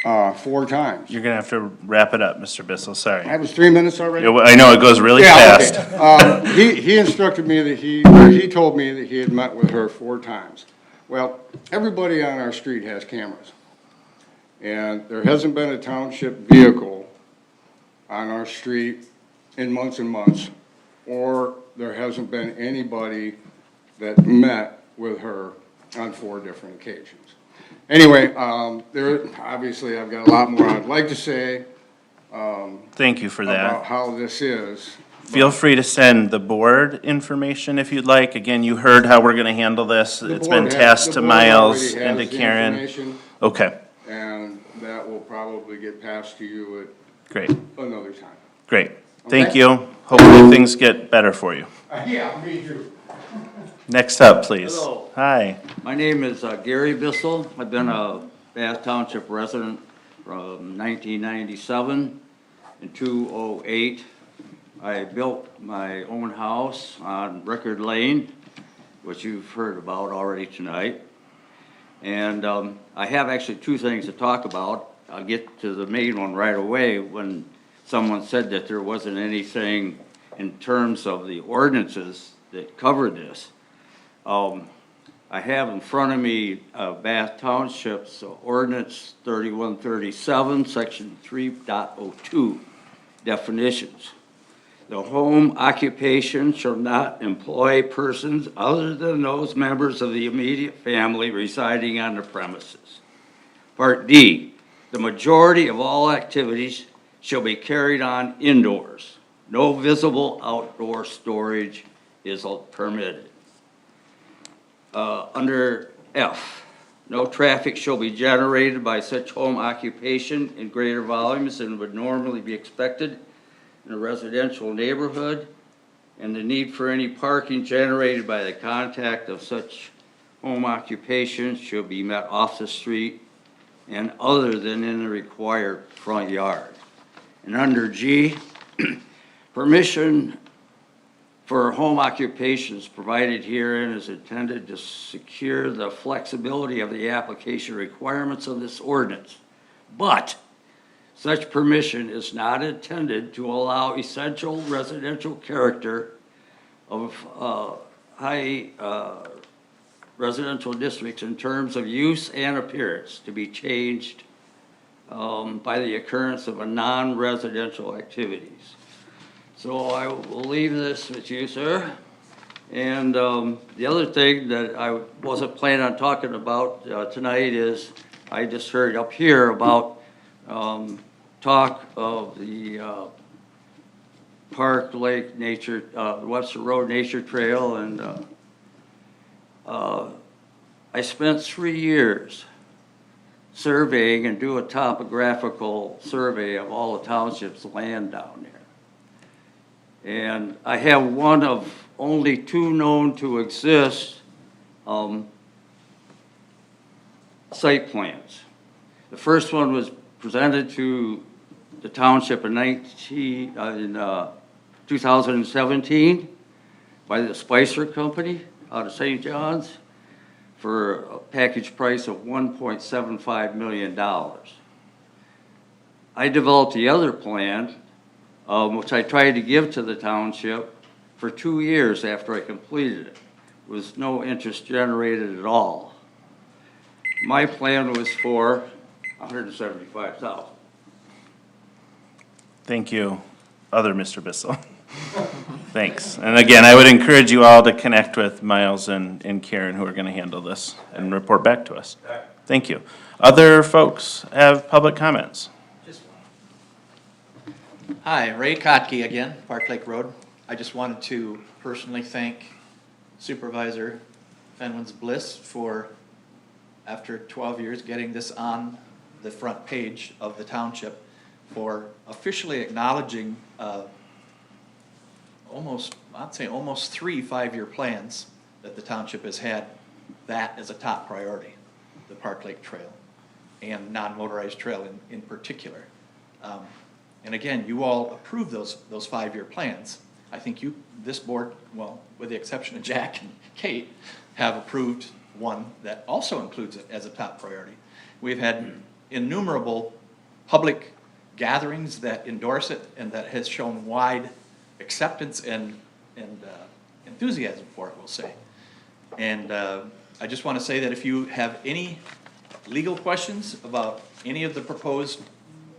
4 times. You're gonna have to wrap it up, Mr. Bissell, sorry. That was 3 minutes already? I know, it goes really fast. Okay. He instructed me that he told me that he had met with her 4 times. Well, everybody on our street has cameras. And there hasn't been a township vehicle on our street in months and months, or there hasn't been anybody that met with her on 4 different occasions. Anyway, obviously I've got a lot more I'd like to say. Thank you for that. About how this is. Feel free to send the board information if you'd like. Again, you heard how we're gonna handle this. It's been tasked to Miles and to Karen. Okay, And that will probably get passed to you at great, another time. great. Thank Okay. you. Hopefully things get better for you. Yeah, me too. Next up, please. Hello. Hi. My name is Gary Bissell. I've been a Bath Township resident from 1997 and 2008. I built my own house on Rickard Lane, which you've heard about already tonight. And I have actually 2 things to talk about. I'll get to the main one right away when someone said that there wasn't anything in terms of the ordinances that covered this. I have in front of me Bath Township's ordinance 3137, section 3.02, definitions. The home occupation shall not employ persons other than those members of the immediate family residing on the premises. Part D, the majority of all activities shall be carried on indoors. No visible outdoor storage is permitted. Under F, no traffic shall be generated by such home occupation in greater volumes than would normally be expected in a residential neighborhood, and the need for any parking generated by the contact of such home occupation shall be met off the street and other than in the required front yard. And under G, permission for home occupations provided herein is intended to secure the flexibility of the application requirements of this ordinance, but Such permission is not intended to allow essential residential character of high residential districts in terms of use and appearance to be changed by the occurrence of a non-residential activities. So I will leave this with you, sir. And the other thing that I wasn't planning on talking about tonight is I just heard up here about talk of the Park Lake Nature, Webster Road Nature Trail, and I spent 3 years surveying and do a topographical survey of all the township's land down there. And I have one of only 2 known to exist site plans. The first one was presented to the township in 2017 by the Spicer Company out of St. John's for a package price of $1.75 million. I developed the other plan, which I tried to give to the township for 2 years after I completed it, with no interest generated at all. My plan was for $175,000. Thank you, other Mr. Bissell. Thanks. And again, I would encourage you all to connect with Miles and Karen, who are going to handle this, and report back to us. Thank you. Other folks have public comments? Hi, Ray Kotke again, Park Lake Road. I just wanted to personally thank Supervisor Fenwins Bliss for, after 12 years, getting this on the front page of the township, for officially acknowledging I'd say almost 3 5-year plans that the township has had that as a top priority, the Park Lake Trail and non-motorized trail in particular. And again, you all approved those 5-year plans. I think this board, well, with the exception of Jack and Kate, have approved one that also includes it as a top priority. We've had innumerable public gatherings that endorse it and that has shown wide acceptance and enthusiasm for it, we'll say. And I just want to say that if you have any legal questions about any of the proposed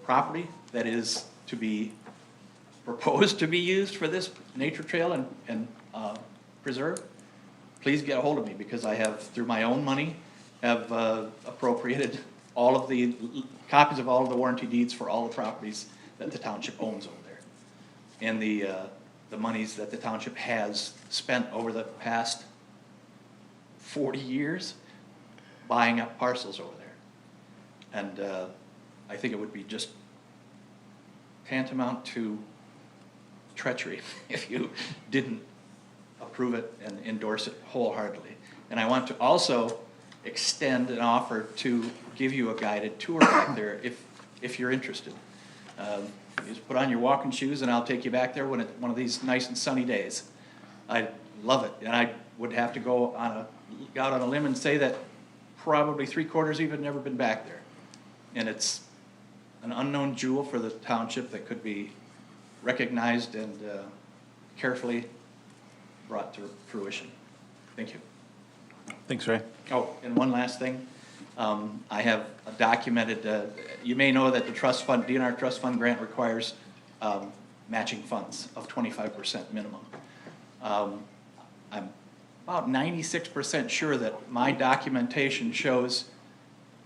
property that is to be proposed to be used for this nature trail and preserve, please get a hold of me, because I have, through my own money, have appropriated all of the copies of all of the warranty deeds for all the properties that the township owns over there, and the monies that the township has spent over the past 40 years buying up parcels over there. And I think it would be just tantamount to treachery if you didn't approve it and endorse it wholeheartedly. And I want to also extend an offer to give you a guided tour back there if you're interested. You just put on your walking shoes and I'll take you back there when it's one of these nice and sunny days. I love it, and I would have to go out on a limb and say that probably 3/4 even never been back there. And it's an unknown jewel for the township that could be recognized and carefully brought to fruition. Thank you. Thanks, Ray. Oh, and one last thing. I have documented, you may know that the trust fund, DNR trust fund grant requires matching funds of 25% minimum. I'm about 96% sure that my documentation shows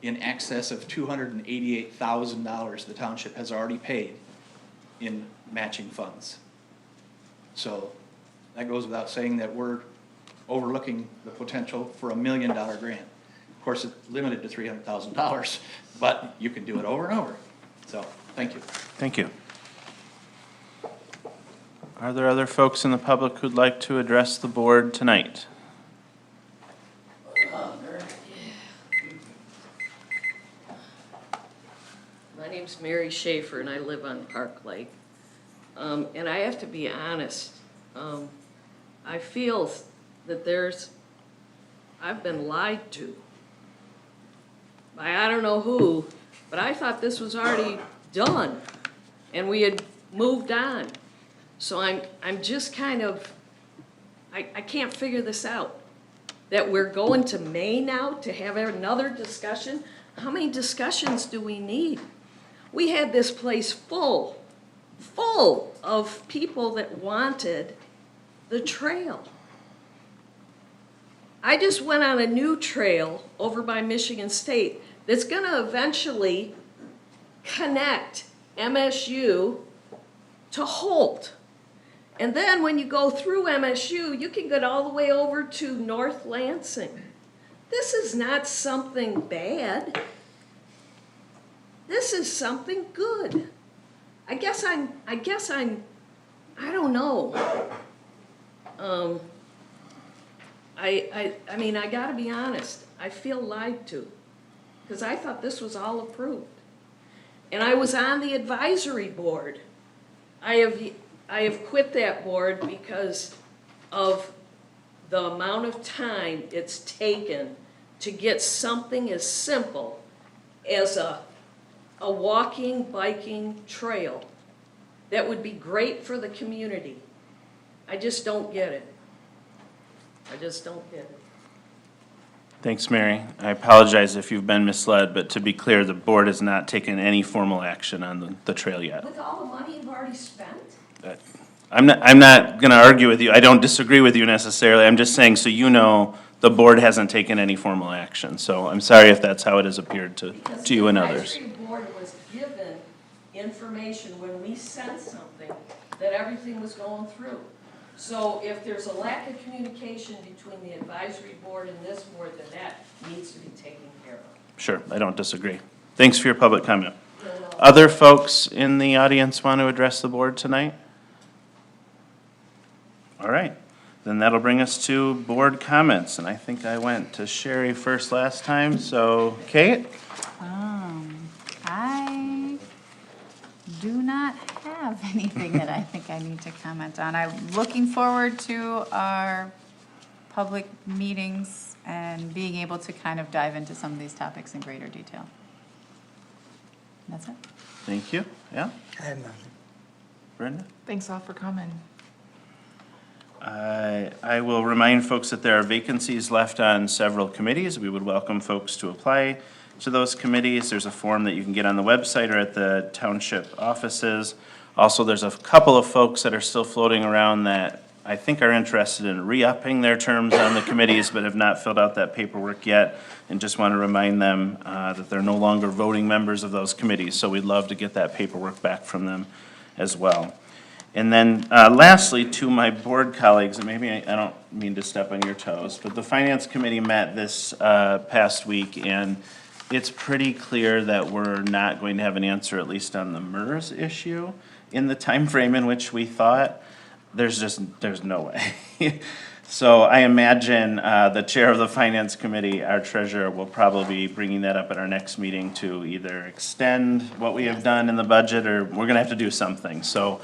in excess of $288,000 the township has already paid in matching funds. So that goes without saying that we're overlooking the potential for $1 million grant. Of course, it's limited to $300,000, but you can do it over and over. So, thank you. Thank you. Are there other folks in the public who'd like to address the board tonight? My name's Mary Schaefer, and I live on Park Lake. And I have to be honest, I feel that I've been lied to by I don't know who, but I thought this was already done, and we had moved on. So I'm just kind of, I can't figure this out. That we're going to May now to have another discussion? How many discussions do we need? We had this place full of people that wanted the trail. I just went on a new trail over by Michigan State that's gonna eventually connect MSU to Holt. And then when you go through MSU, you can get all the way over to North Lansing. This is not something bad. This is something good. I don't know. I mean, I gotta be honest, I feel lied to, because I thought this was all approved. And I was on the advisory board. I have quit that board because of the amount of time it's taken to get something as simple as a walking, biking trail that would be great for the community. I just don't get it. I just don't get it. Thanks, Mary. I apologize if you've been misled, but to be clear, the board has not taken any formal action on the trail yet. With all the money you've already spent? I'm not gonna argue with you. I don't disagree with you necessarily. I'm just saying, so you know, the board hasn't taken any formal action. So I'm sorry if that's how it has appeared to you and others. Because the advisory board was given information when we sent something that everything was going through. So if there's a lack of communication between the advisory board and this board, then that needs to be taken care of. Sure, I don't disagree. Thanks for your public comment. Other folks in the audience want to address the board tonight? All right, then that'll bring us to board comments, and I think I went to Sherry first last time, so Kate? I do not have anything that I think I need to comment on. I'm looking forward to our public meetings and being able to kind of dive into some of these topics in greater detail. That's it. Thank you, yeah? I have nothing. Brenda? Thanks all for coming. I will remind folks that there are vacancies left on several committees. We would welcome folks to apply to those committees. There's a form that you can get on the website or at the township offices. Also, there's a couple of folks that are still floating around that I think are interested in re-upping their terms on the committees but have not filled out that paperwork yet, and just want to remind them that they're no longer voting members of those committees. So we'd love to get that paperwork back from them as well. And then lastly, to my board colleagues, and maybe I don't mean to step on your toes, but the Finance Committee met this past week, and it's pretty clear that we're not going to have an answer, at least on the MERS issue, in the time frame in which we thought. There's no way. So I imagine the chair of the Finance Committee, our treasurer, will probably be bringing that up at our next meeting to either extend what we have done in the budget, or we're gonna have to do something. So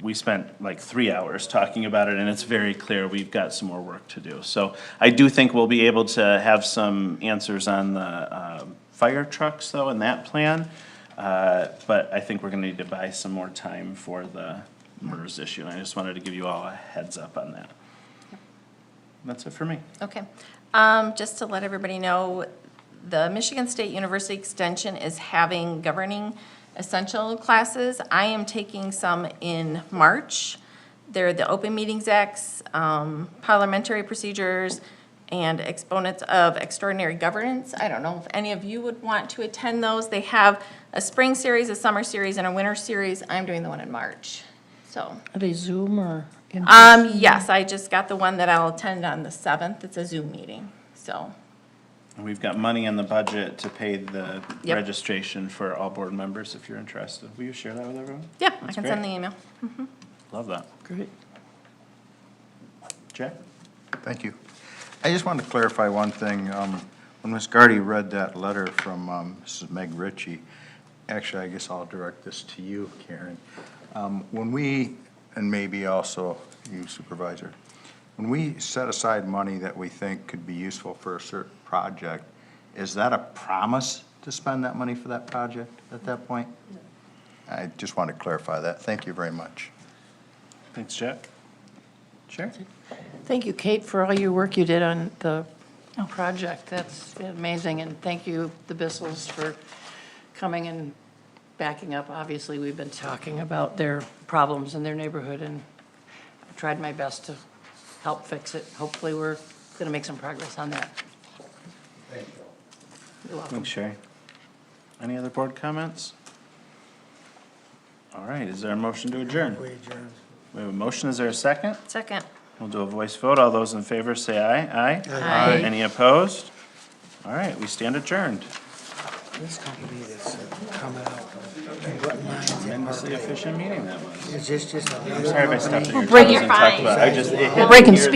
we spent like 3 hours talking about it, and it's very clear we've got some more work to do. So I do think we'll be able to have some answers on the fire trucks, though, in that plan. But I think we're gonna need to buy some more time for the MERS issue. And I just wanted to give you all a heads up on that. That's it for me. Okay. Just to let everybody know, the Michigan State University Extension is having governing essential classes. I am taking some in March. They're the Open Meetings Acts, parliamentary procedures, and exponents of extraordinary governance. I don't know if any of you would want to attend those. They have a spring series, a summer series, and a winter series. I'm doing the one in March, so. Are they Zoom or? Yes, I just got the one that I'll attend on the 7th. It's a Zoom meeting, so. And we've got money in the budget to pay the Yep. registration for all board members if you're interested. Will you share that with everyone? Yeah, That's I can great. send the email. Love that. Great. Jack? Thank you. I just wanted to clarify one thing. When Ms. Gardy read that letter from Mrs. Meg Ritchie, actually, I guess I'll direct this to you, Karen. When we, and maybe also you, Supervisor, when we set aside money that we think could be useful for a certain project, is that a promise to spend that money for that project at that point? I just want to clarify that. Thank you very much. Thanks, Jack. Sure. Thank you, Kate, for all your work you did on the project. That's amazing, and thank you, the Bissels, for coming and backing up. Obviously, we've been talking about their problems in their neighborhood, and I tried my best to help fix it. Hopefully, we're going to make some progress on that. Thank you. You're welcome. Thanks, Sherry. Any other board comments? All right, is there a motion to adjourn? We adjourn. We have a motion, is there a second? Second. We'll do a voice vote. All those in favor say aye. Aye? Aye. Any opposed? All right, we stand adjourned. This company that's coming out and putting lines in Tremendously Park Lake. efficient meeting that was. It's just a. I'm sorry if I stepped on your breaking- toes and talked about, I just, it hit Breaking me here speed.